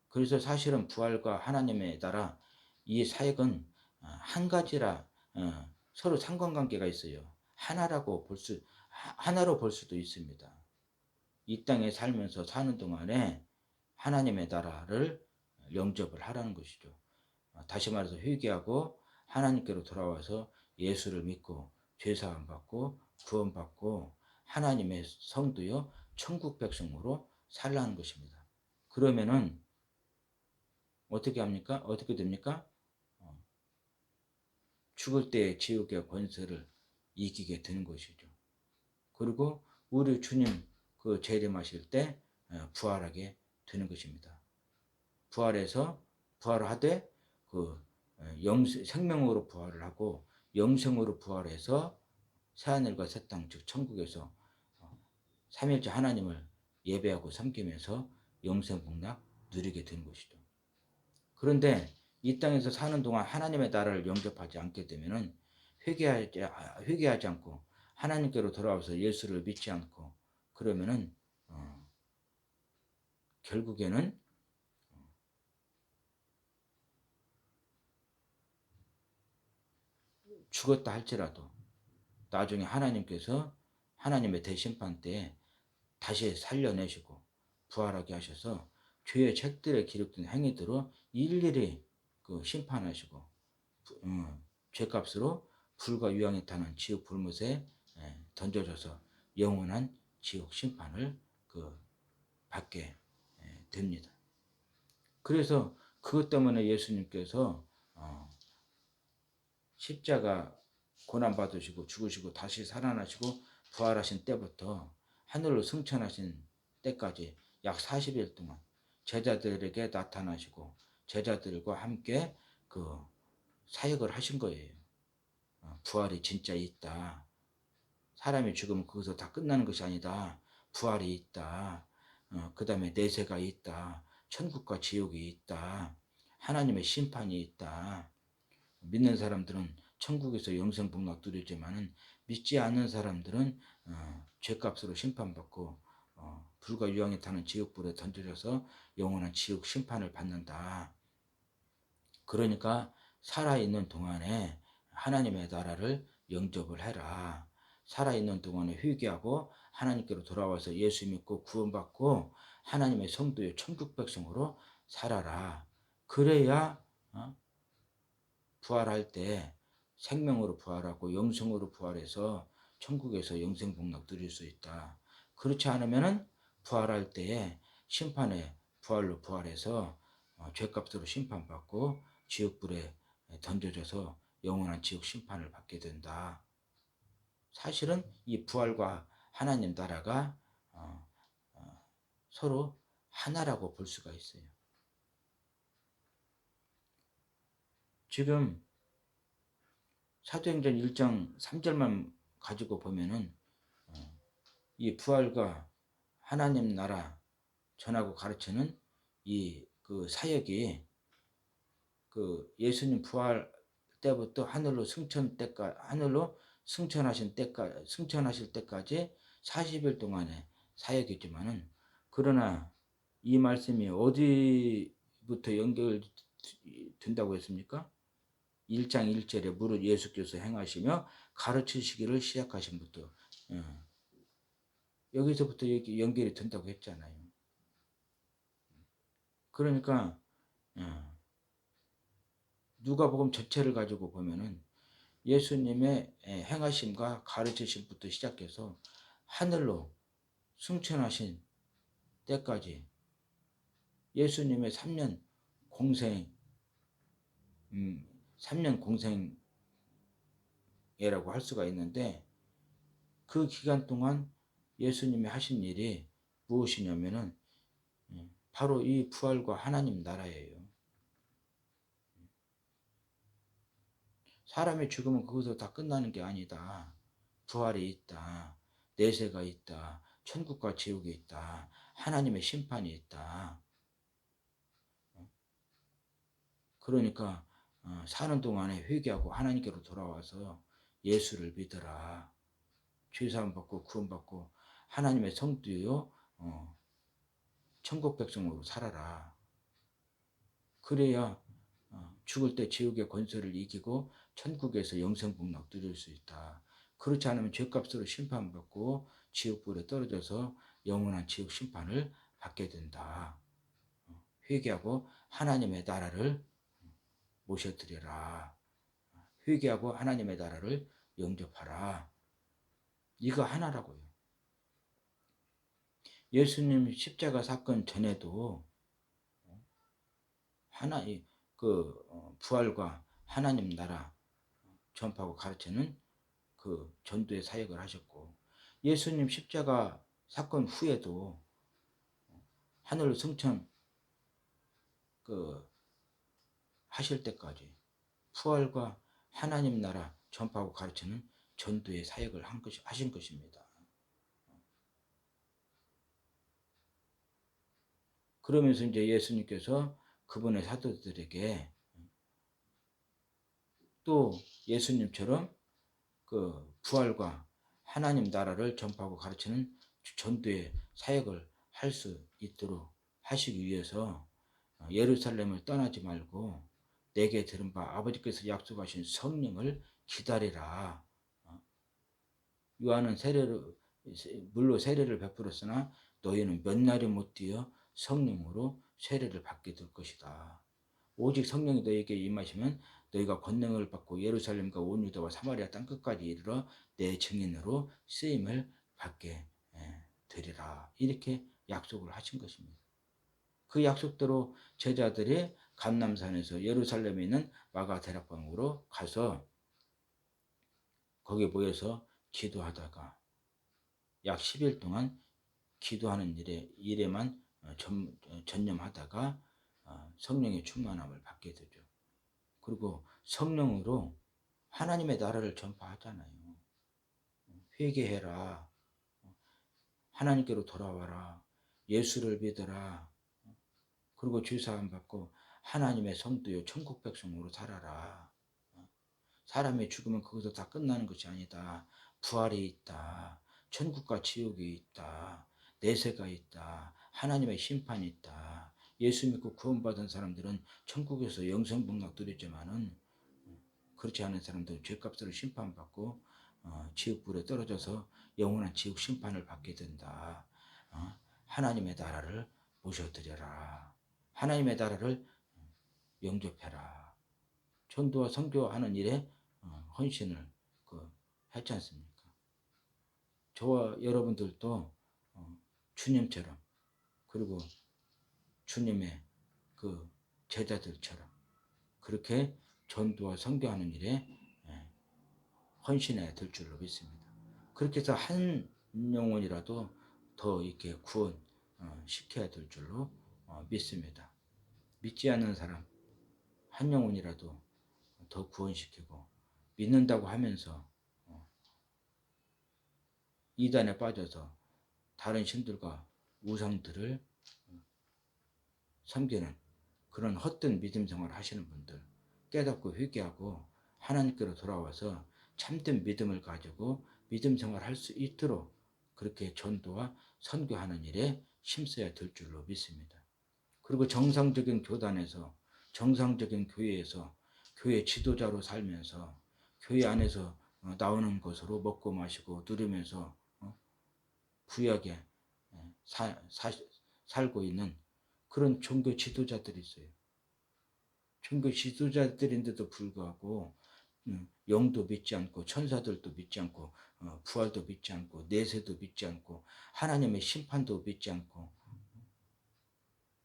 그래서 사실은 부활과 하나님의 나라 이 사역은 한 가지라 서로 상관관계가 있어요. 하나로 볼 수도 있습니다. 이 땅에 살면서 사는 동안에 하나님의 나라를 영접을 하라는 것이죠. 다시 말해서 회개하고 하나님께로 돌아와서 예수를 믿고 죄사함 받고 구원받고 하나님의 성도요 천국 백성으로 살라는 것입니다. 그러면은 어떻게 합니까? 어떻게 됩니까? 어, 죽을 때 지옥의 권세를 이기게 되는 것이죠. 그리고 우리 주님 그 재림하실 때 부활하게 되는 것입니다. 부활해서 부활하되 그 생명으로 부활을 하고 영생으로 부활해서 새하늘과 새 땅 즉 천국에서 삼일째 하나님을 예배하고 섬기면서 영생복락 누리게 되는 것이죠. 그런데 이 땅에서 사는 동안 하나님의 나라를 영접하지 않게 되면은 회개하지 않고 하나님께로 돌아와서 예수를 믿지 않고 그러면은 결국에는 죽었다 할지라도 나중에 하나님께서 하나님의 대심판 때에 다시 살려내시고 부활하게 하셔서 죄의 책들에 기록된 행위대로 일일이 그 심판하시고 죄값으로 불과 유황이 타는 지옥 불못에 던져져서 영원한 지옥 심판을 그 받게 됩니다. 그래서 그것 때문에 예수님께서 십자가 고난 받으시고 죽으시고 다시 살아나시고 부활하신 때부터 하늘로 승천하신 때까지 약 40일 동안 제자들에게 나타나시고 제자들과 함께 그 사역을 하신 거예요. 부활이 진짜 있다. 사람이 죽으면 거기서 다 끝나는 것이 아니다. 부활이 있다. 그 다음에 내세가 있다. 천국과 지옥이 있다. 하나님의 심판이 있다. 믿는 사람들은 천국에서 영생복락 누리지만은 믿지 않는 사람들은 죄값으로 심판받고 불과 유황이 타는 지옥불에 던져져서 영원한 지옥 심판을 받는다. 그러니까 살아있는 동안에 하나님의 나라를 영접을 해라. 살아있는 동안에 회개하고 하나님께로 돌아와서 예수 믿고 구원받고 하나님의 성도의 천국 백성으로 살아라. 그래야 부활할 때 생명으로 부활하고 영생으로 부활해서 천국에서 영생복락 누릴 수 있다. 그렇지 않으면은 부활할 때에 심판에 부활로 부활해서 죄값으로 심판받고 지옥불에 던져져서 영원한 지옥 심판을 받게 된다. 사실은 이 부활과 하나님 나라가 서로 하나라고 볼 수가 있어요. 지금 사도행전 1장 3절만 가지고 보면은 이 부활과 하나님 나라 전하고 가르치는 이 그 사역이 그 예수님 부활 때부터 하늘로 승천하실 때까지 40일 동안의 사역이지만은 그러나 이 말씀이 어디부터 연결된다고 했습니까? 1장 1절에 무릇 예수께서 행하시며 가르치시기를 시작하신 부터 여기서부터 연결이 된다고 했잖아요. 그러니까 누가복음 전체를 가지고 보면은 예수님의 행하심과 가르치심부터 시작해서 하늘로 승천하신 때까지 예수님의 3년 공생, 3년 공생이라고 할 수가 있는데 그 기간 동안 예수님이 하신 일이 무엇이냐면은 바로 이 부활과 하나님 나라예요. 사람이 죽으면 거기서 다 끝나는 게 아니다. 부활이 있다. 내세가 있다. 천국과 지옥이 있다. 하나님의 심판이 있다. 그러니까 사는 동안에 회개하고 하나님께로 돌아와서 예수를 믿어라. 죄사함 받고 구원받고 하나님의 성도요 천국 백성으로 살아라. 그래야 죽을 때 지옥의 권세를 이기고 천국에서 영생복락 누릴 수 있다. 그렇지 않으면 죄값으로 심판받고 지옥불에 떨어져서 영원한 지옥 심판을 받게 된다. 회개하고 하나님의 나라를 모셔드려라. 회개하고 하나님의 나라를 영접하라. 이거 하나라고요. 예수님 십자가 사건 전에도 하나님 부활과 하나님 나라 전파하고 가르치는 그 전도의 사역을 하셨고, 예수님 십자가 사건 후에도 하늘로 승천 하실 때까지 부활과 하나님 나라 전파하고 가르치는 전도의 사역을 하신 것입니다. 그러면서 이제 예수님께서 그분의 사도들에게 또 예수님처럼 그 부활과 하나님 나라를 전파하고 가르치는 전도의 사역을 할 수 있도록 하시기 위해서 예루살렘을 떠나지 말고 내게 들은 바 아버지께서 약속하신 성령을 기다리라. 요한은 물로 세례를 베풀었으나 너희는 몇 날이 못 뛰어 성령으로 세례를 받게 될 것이다. 오직 성령이 너희에게 임하시면 너희가 권능을 받고 예루살렘과 온 유다와 사마리아 땅끝까지 이르러 내 증인으로 쓰임을 받게 되리라. 이렇게 약속을 하신 것입니다. 그 약속대로 제자들이 감람산에서 예루살렘에 있는 마가다락방으로 가서 거기에 모여서 기도하다가 약 10일 동안 기도하는 일에만 전념하다가 성령의 충만함을 받게 되죠. 그리고 성령으로 하나님의 나라를 전파하잖아요. 회개해라. 하나님께로 돌아와라. 예수를 믿어라. 그리고 주사함 받고 하나님의 성도요 천국 백성으로 살아라. 사람의 죽으면 거기서 다 끝나는 것이 아니다. 부활이 있다. 천국과 지옥이 있다. 내세가 있다. 하나님의 심판이 있다. 예수 믿고 구원받은 사람들은 천국에서 영생복락 누리지만은 그렇지 않은 사람들은 죄값으로 심판받고 지옥불에 떨어져서 영원한 지옥 심판을 받게 된다. 하나님의 나라를 모셔드려라. 하나님의 나라를 영접해라. 전도와 선교하는 일에 헌신을 했지 않습니까? 저와 여러분들도 주님처럼 그리고 주님의 그 제자들처럼 그렇게 전도와 선교하는 일에 헌신해야 될 줄로 믿습니다. 그렇게 해서 한 영혼이라도 더 이렇게 구원 시켜야 될 줄로 믿습니다. 믿지 않는 사람 한 영혼이라도 더 구원시키고 믿는다고 하면서 이단에 빠져서 다른 신들과 우상들을 섬기는 그런 헛된 믿음 생활을 하시는 분들 깨닫고 회개하고 하나님께로 돌아와서 참된 믿음을 가지고 믿음 생활을 할 수 있도록 그렇게 전도와 선교하는 일에 힘써야 될 줄로 믿습니다. 그리고 정상적인 교단에서 정상적인 교회에서 교회 지도자로 살면서 교회 안에서 나오는 것으로 먹고 마시고 누리면서 구약에 살고 있는 그런 종교 지도자들이 있어요. 종교 지도자들인데도 불구하고 영도 믿지 않고 천사들도 믿지 않고 부활도 믿지 않고 내세도 믿지 않고 하나님의 심판도 믿지 않고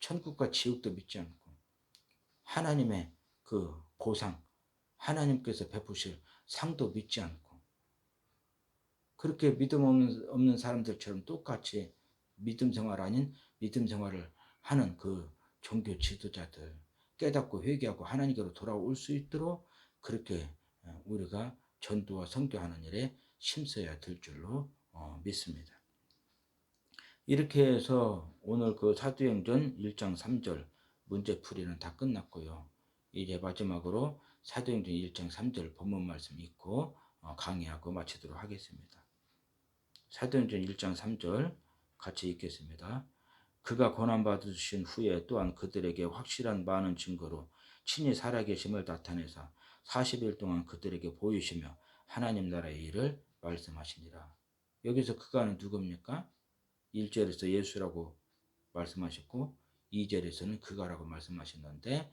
천국과 지옥도 믿지 않고 하나님의 그 보상 하나님께서 베푸실 상도 믿지 않고 그렇게 믿음 없는 사람들처럼 똑같이 믿음 생활 아닌 믿음 생활을 하는 그 종교 지도자들 깨닫고 회개하고 하나님께로 돌아올 수 있도록 그렇게 우리가 전도와 선교하는 일에 힘써야 될 줄로 믿습니다. 이렇게 해서 오늘 그 사도행전 1장 3절 문제풀이는 다 끝났고요. 이제 마지막으로 사도행전 1장 3절 본문 말씀 읽고 강의하고 마치도록 하겠습니다. 사도행전 1장 3절 같이 읽겠습니다. 그가 고난받으신 후에 또한 그들에게 확실한 많은 증거로 친히 살아계심을 나타내사 40일 동안 그들에게 보이시며 하나님 나라의 일을 말씀하시니라. 여기서 그가는 누굽니까? 1절에서 예수라고 말씀하셨고 2절에서는 그가라고 말씀하셨는데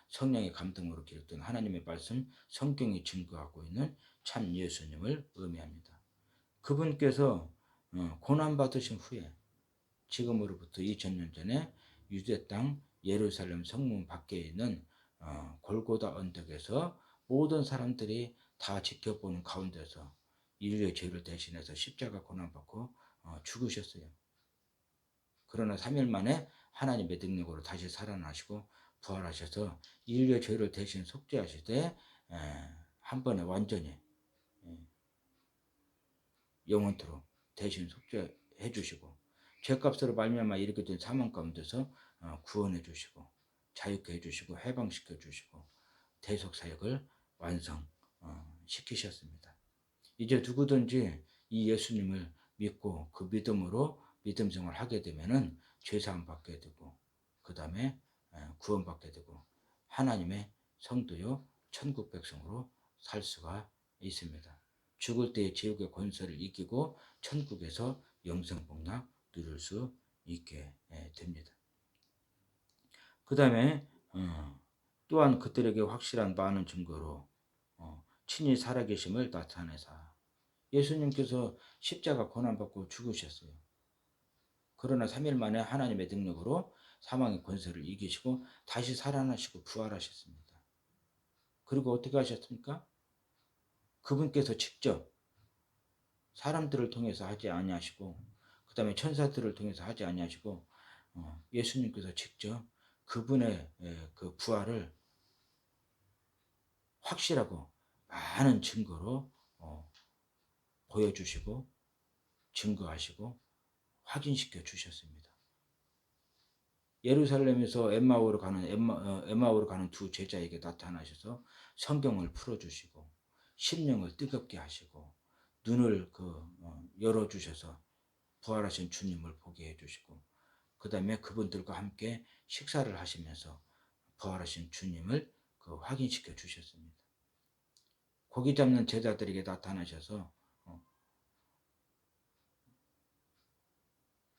성령의 감동으로 기록된 하나님의 말씀 성경이 증거하고 있는 참 예수님을 의미합니다. 그분께서 고난받으신 후에 지금으로부터 2000년 전에 유대 땅 예루살렘 성문 밖에 있는 골고다 언덕에서 모든 사람들이 다 지켜보는 가운데서 인류의 죄를 대신해서 십자가 고난받고 죽으셨어요. 그러나 3일 만에 하나님의 능력으로 다시 살아나시고 부활하셔서 인류의 죄를 대신 속죄하시되 한 번에 완전히 영원토록 대신 속죄해 주시고 죄값으로 말미암아 이르게 된 사망 가운데서 구원해 주시고 자유케 해 주시고 해방시켜 주시고 대속 사역을 완성 시키셨습니다. 이제 누구든지 이 예수님을 믿고 그 믿음으로 믿음 생활을 하게 되면은 죄 사함 받게 되고 그 다음에 구원 받게 되고 하나님의 성도요 천국 백성으로 살 수가 있습니다. 죽을 때의 지옥의 권세를 이기고 천국에서 영생 복락 누릴 수 있게 됩니다. 그 다음에 또한 그들에게 확실한 많은 증거로 친히 살아계심을 나타내사 예수님께서 십자가 고난받고 죽으셨어요. 그러나 3일 만에 하나님의 능력으로 사망의 권세를 이기시고 다시 살아나시고 부활하셨습니다. 그리고 어떻게 하셨습니까? 그분께서 직접 사람들을 통해서 하지 아니하시고 그 다음에 천사들을 통해서 하지 아니하시고 예수님께서 직접 그분의 그 부활을 확실하고 많은 증거로 보여주시고 증거하시고 확인시켜 주셨습니다. 예루살렘에서 엠마오로 가는 두 제자에게 나타나셔서 성경을 풀어주시고 심령을 뜨겁게 하시고 눈을 열어주셔서 부활하신 주님을 보게 해주시고 그 다음에 그분들과 함께 식사를 하시면서 부활하신 주님을 확인시켜 주셨습니다. 고기 잡는 제자들에게 나타나셔서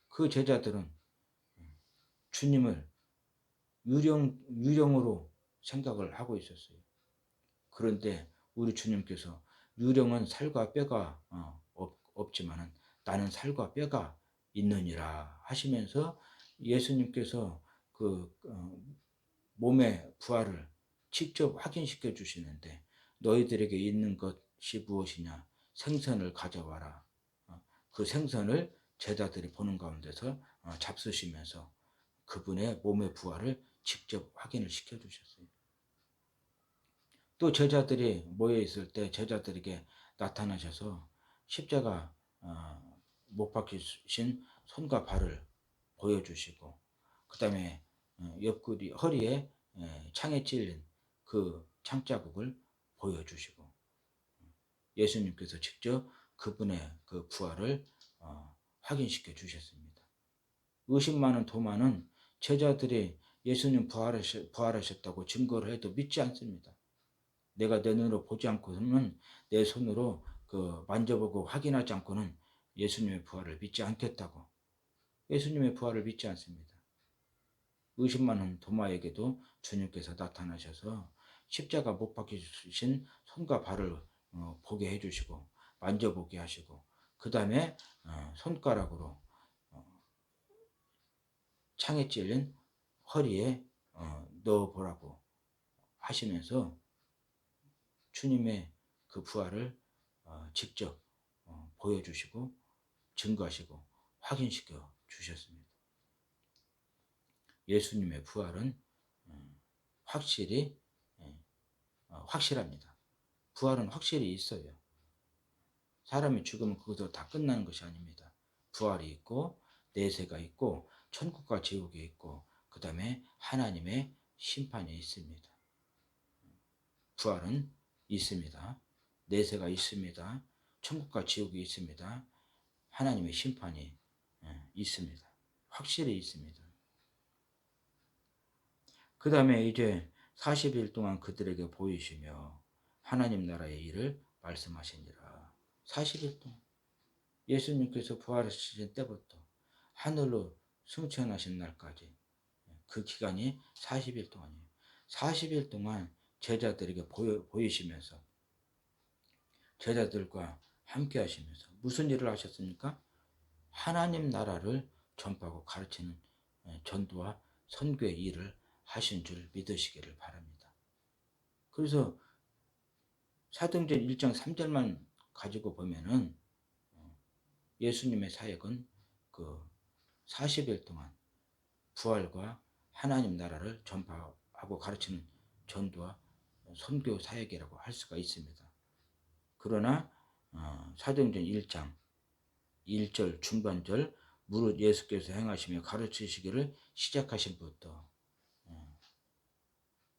그 제자들은 주님을 유령으로 생각을 하고 있었어요. 그런데 우리 주님께서 유령은 살과 뼈가 없지만은 나는 살과 뼈가 있느니라 하시면서 예수님께서 몸의 부활을 직접 확인시켜 주시는데 너희들에게 있는 것이 무엇이냐 생선을 가져와라. 그 생선을 제자들이 보는 가운데서 잡수시면서 그분의 몸의 부활을 직접 확인을 시켜 주셨어요. 또 제자들이 모여 있을 때 제자들에게 나타나셔서 십자가 못 박히신 손과 발을 보여주시고 그 다음에 옆구리 허리에 창에 찔린 그 창자국을 보여주시고 예수님께서 직접 그분의 그 부활을 확인시켜 주셨습니다. 의심 많은 도마는 제자들이 예수님 부활하셨다고 증거를 해도 믿지 않습니다. 내가 내 눈으로 보지 않고는 내 손으로 만져보고 확인하지 않고는 예수님의 부활을 믿지 않겠다고 예수님의 부활을 믿지 않습니다. 의심 많은 도마에게도 주님께서 나타나셔서 십자가 못 박히신 손과 발을 보게 해주시고 만져보게 하시고 그 다음에 손가락으로 창에 찔린 허리에 넣어보라고 하시면서 주님의 그 부활을 직접 보여주시고 증거하시고 확인시켜 주셨습니다. 예수님의 부활은 확실히 확실합니다. 부활은 확실히 있어요. 사람이 죽으면 그것도 다 끝나는 것이 아닙니다. 부활이 있고 내세가 있고 천국과 지옥이 있고 그 다음에 하나님의 심판이 있습니다. 부활은 있습니다. 내세가 있습니다. 천국과 지옥이 있습니다. 하나님의 심판이 있습니다. 확실히 있습니다. 그 다음에 이제 40일 동안 그들에게 보이시며 하나님 나라의 일을 말씀하시니라. 40일 동안 예수님께서 부활하신 때부터 하늘로 승천하신 날까지 그 기간이 40일 동안이에요. 40일 동안 제자들에게 보이시면서 제자들과 함께 하시면서 무슨 일을 하셨습니까? 하나님 나라를 전파하고 가르치는 전도와 선교의 일을 하신 줄 믿으시기를 바랍니다. 그래서 사도행전 1장 3절만 가지고 보면은 예수님의 사역은 그 40일 동안 부활과 하나님 나라를 전파하고 가르치는 전도와 선교 사역이라고 할 수가 있습니다. 그러나 사도행전 1장 1절 중반절 무릇 예수께서 행하시며 가르치시기를 시작하신 부터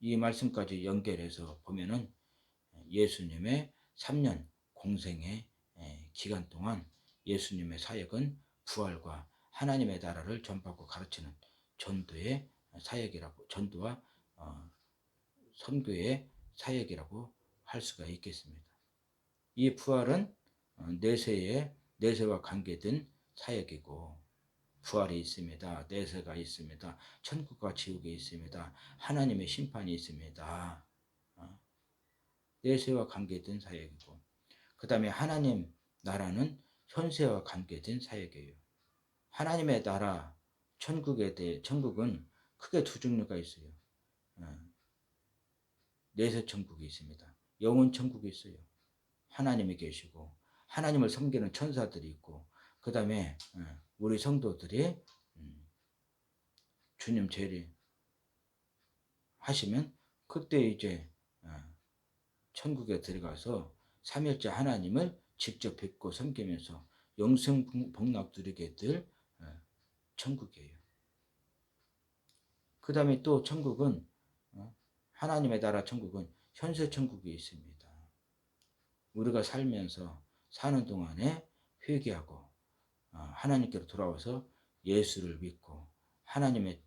이 말씀까지 연결해서 보면은 예수님의 3년 공생의 기간 동안 예수님의 사역은 부활과 하나님의 나라를 전파하고 가르치는 전도의 사역이라고, 전도와 선교의 사역이라고 할 수가 있겠습니다. 이 부활은 내세와 관계된 사역이고, 부활이 있습니다. 내세가 있습니다. 천국과 지옥이 있습니다. 하나님의 심판이 있습니다. 내세와 관계된 사역이고, 그 다음에 하나님 나라는 현세와 관계된 사역이에요. 하나님의 나라, 천국은 크게 두 종류가 있어요. 내세 천국이 있습니다. 영혼 천국이 있어요. 하나님이 계시고 하나님을 섬기는 천사들이 있고, 그 다음에 우리 성도들이 주님 재림 하시면 그때 이제 천국에 들어가서 삼일째 하나님을 직접 뵙고 섬기면서 영생 복락 누리게 될 천국이에요. 그 다음에 또 천국은 하나님의 나라 천국은 현세 천국이 있습니다. 우리가 살면서 사는 동안에 회개하고 하나님께로 돌아와서 예수를 믿고 하나님의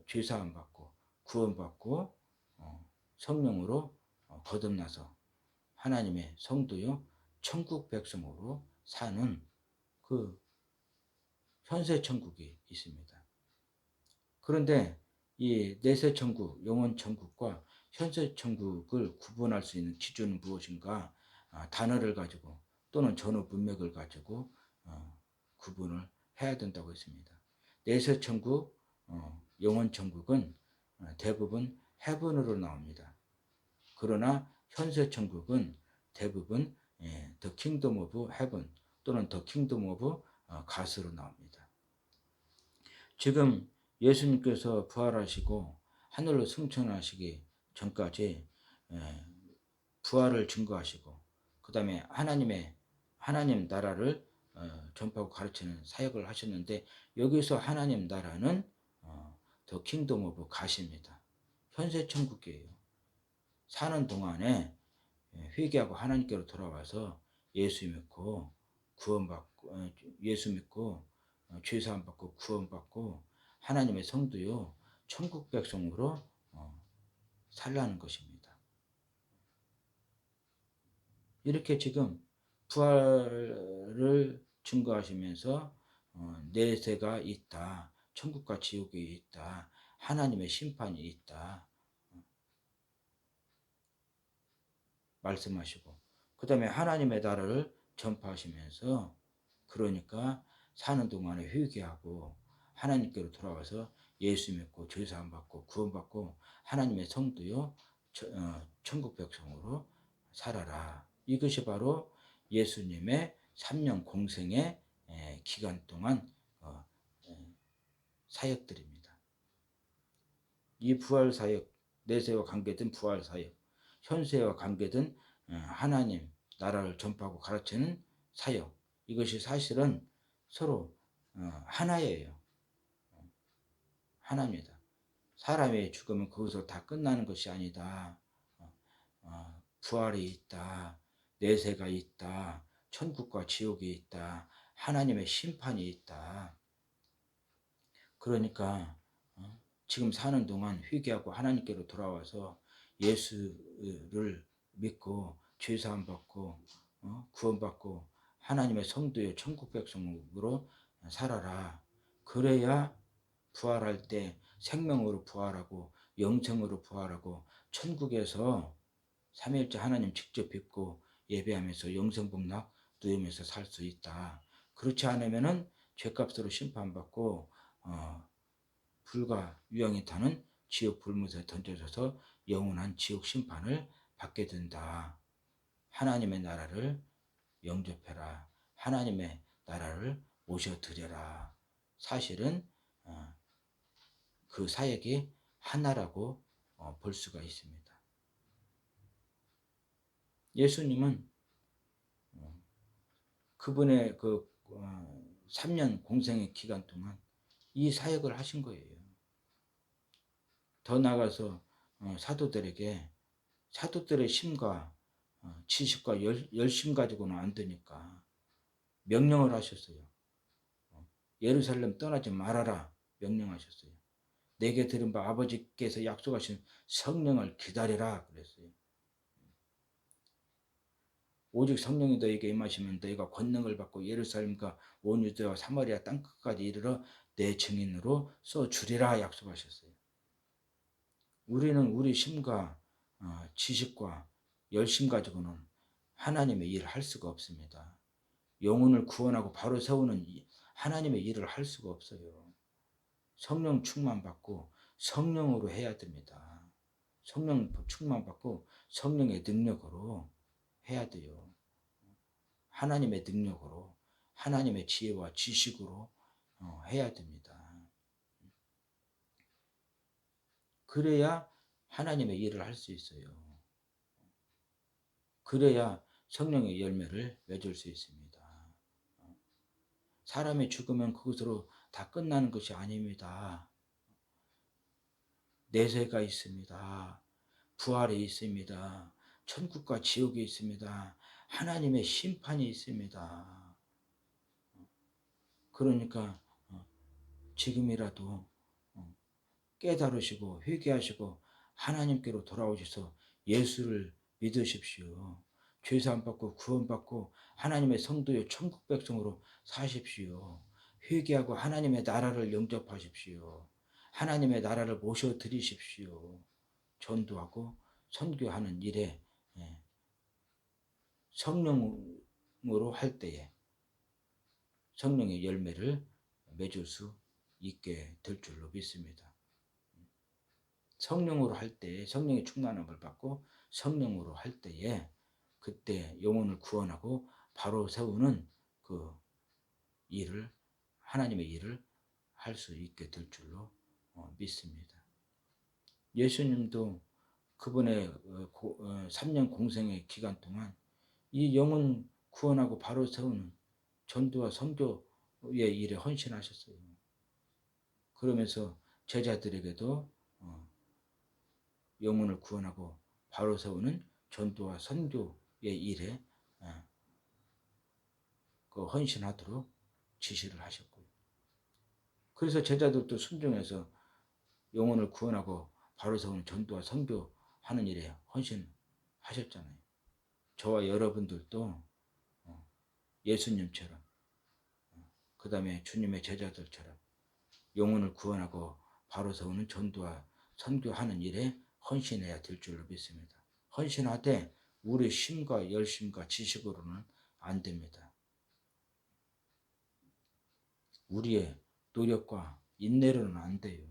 죄사함 받고 구원받고 성령으로 거듭나서 하나님의 성도요 천국 백성으로 사는 그 현세 천국이 있습니다. 그런데 이 내세 천국, 영원 천국과 현세 천국을 구분할 수 있는 기준은 무엇인가? 단어를 가지고 또는 전후 문맥을 가지고 구분을 해야 된다고 했습니다. 내세 천국, 영원 천국은 대부분 헤븐으로 나옵니다. 그러나 현세 천국은 대부분 The Kingdom of Heaven 또는 The Kingdom of God으로 나옵니다. 지금 예수님께서 부활하시고 하늘로 승천하시기 전까지 부활을 증거하시고 그 다음에 하나님 나라를 전파하고 가르치는 사역을 하셨는데, 여기서 하나님 나라는 더 킹덤 오브 갓입니다. 현세 천국이에요. 사는 동안에 회개하고 하나님께로 돌아와서 예수 믿고 구원받고 예수 믿고 죄사함 받고 구원받고 하나님의 성도요 천국 백성으로 살라는 것입니다. 이렇게 지금 부활을 증거하시면서 내세가 있다, 천국과 지옥이 있다, 하나님의 심판이 있다 말씀하시고, 그 다음에 하나님의 나라를 전파하시면서 그러니까 사는 동안에 회개하고 하나님께로 돌아와서 예수 믿고 죄사함 받고 구원받고 하나님의 성도요 천국 백성으로 살아라. 이것이 바로 예수님의 3년 공생의 기간 동안 사역들입니다. 이 부활 사역, 내세와 관계된 부활 사역, 현세와 관계된 하나님 나라를 전파하고 가르치는 사역, 이것이 사실은 서로 하나예요. 하나입니다. 사람이 죽으면 거기서 다 끝나는 것이 아니다. 부활이 있다, 내세가 있다, 천국과 지옥이 있다, 하나님의 심판이 있다. 그러니까 지금 사는 동안 회개하고 하나님께로 돌아와서 예수를 믿고 죄사함 받고 구원받고 하나님의 성도의 천국 백성으로 살아라. 그래야 부활할 때 생명으로 부활하고 영생으로 부활하고 천국에서 삼위일체 하나님 직접 뵙고 예배하면서 영생복락 누리면서 살 수 있다. 그렇지 않으면은 죄값으로 심판받고 불과 유황이 타는 지옥 불못에 던져져서 영원한 지옥 심판을 받게 된다. 하나님의 나라를 영접해라. 하나님의 나라를 모셔드려라. 사실은 그 사역이 하나라고 볼 수가 있습니다. 예수님은 그분의 그 3년 공생의 기간 동안 이 사역을 하신 거예요. 더 나아가서 사도들에게 사도들의 심과 지식과 열심 가지고는 안 되니까 명령을 하셨어요. 예루살렘 떠나지 말아라 명령하셨어요. 내게 들은 바 아버지께서 약속하신 성령을 기다리라 그랬어요. 오직 성령이 너에게 임하시면 너희가 권능을 받고 예루살렘과 온 유대와 사마리아 땅끝까지 이르러 내 증인으로 써주리라 약속하셨어요. 우리는 우리 심과 지식과 열심 가지고는 하나님의 일을 할 수가 없습니다. 영혼을 구원하고 바로 세우는 하나님의 일을 할 수가 없어요. 성령 충만 받고 성령으로 해야 됩니다. 성령 충만 받고 성령의 능력으로 해야 돼요. 하나님의 능력으로 하나님의 지혜와 지식으로 해야 됩니다. 그래야 하나님의 일을 할 수 있어요. 그래야 성령의 열매를 맺을 수 있습니다. 사람이 죽으면 그것으로 다 끝나는 것이 아닙니다. 내세가 있습니다. 부활이 있습니다. 천국과 지옥이 있습니다. 하나님의 심판이 있습니다. 그러니까 지금이라도 깨달으시고 회개하시고 하나님께로 돌아오셔서 예수를 믿으십시오. 죄사함 받고 구원받고 하나님의 성도의 천국 백성으로 사십시오. 회개하고 하나님의 나라를 영접하십시오. 하나님의 나라를 모셔드리십시오. 전도하고 선교하는 일에 성령으로 할 때에 성령의 열매를 맺을 수 있게 될 줄로 믿습니다. 성령으로 할 때 성령의 충만함을 받고 성령으로 할 때에 그때 영혼을 구원하고 바로 세우는 그 일을 하나님의 일을 할 수 있게 될 줄로 믿습니다. 예수님도 그분의 3년 공생의 기간 동안 이 영혼 구원하고 바로 세우는 전도와 선교의 일에 헌신하셨어요. 그러면서 제자들에게도 영혼을 구원하고 바로 세우는 전도와 선교의 일에 그 헌신하도록 지시를 하셨고요. 그래서 제자들도 순종해서 영혼을 구원하고 바로 세우는 전도와 선교하는 일에 헌신하셨잖아요. 저와 여러분들도 예수님처럼 그 다음에 주님의 제자들처럼 영혼을 구원하고 바로 세우는 전도와 선교하는 일에 헌신해야 될 줄로 믿습니다. 헌신하되 우리 심과 열심과 지식으로는 안 됩니다. 우리의 노력과 인내로는 안 돼요.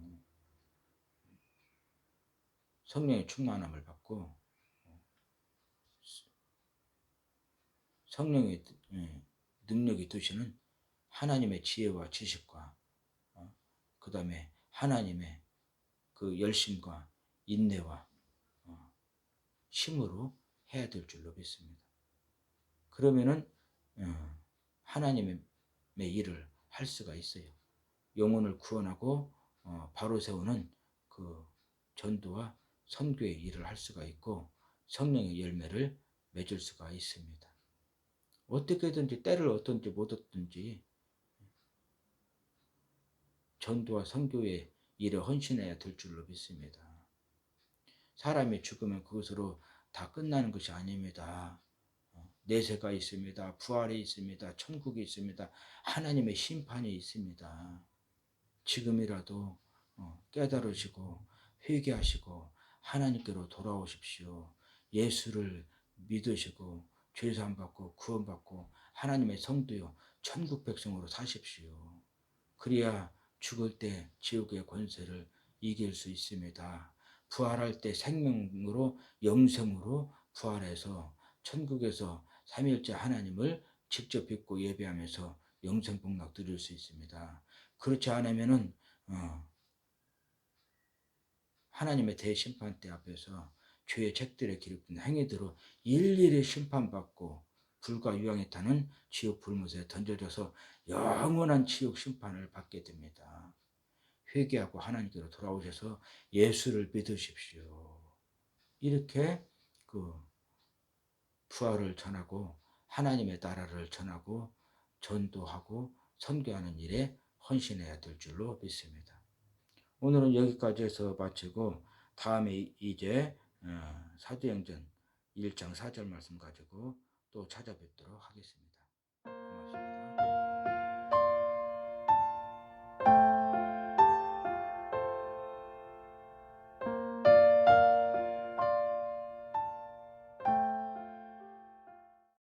성령의 충만함을 받고 성령의 능력이 드시는 하나님의 지혜와 지식과 그 다음에 하나님의 그 열심과 인내와 힘으로 해야 될 줄로 믿습니다. 그러면은 하나님의 일을 할 수가 있어요. 영혼을 구원하고 바로 세우는 그 전도와 선교의 일을 할 수가 있고 성령의 열매를 맺을 수가 있습니다. 어떻게든지 때를 얻든지 못 얻든지 전도와 선교의 일에 헌신해야 될 줄로 믿습니다. 사람이 죽으면 그것으로 다 끝나는 것이 아닙니다. 내세가 있습니다. 부활이 있습니다. 천국이 있습니다. 하나님의 심판이 있습니다. 지금이라도 깨달으시고 회개하시고 하나님께로 돌아오십시오. 예수를 믿으시고 죄사함 받고 구원받고 하나님의 성도요 천국 백성으로 사십시오. 그래야 죽을 때 지옥의 권세를 이길 수 있습니다. 부활할 때 생명으로 영생으로 부활해서 천국에서 삼위일체 하나님을 직접 뵙고 예배하면서 영생 복락 누릴 수 있습니다. 그렇지 않으면은 하나님의 대심판대 앞에서 죄의 책들에 기록된 행위대로 일일이 심판받고 불과 유황에 타는 지옥 불못에 던져져서 영원한 지옥 심판을 받게 됩니다. 회개하고 하나님께로 돌아오셔서 예수를 믿으십시오. 이렇게 그 부활을 전하고 하나님의 나라를 전하고 전도하고 선교하는 일에 헌신해야 될 줄로 믿습니다. 오늘은 여기까지 해서 마치고 다음에 이제 사도행전 1장 4절 말씀 가지고 또 찾아뵙도록 하겠습니다. 고맙습니다.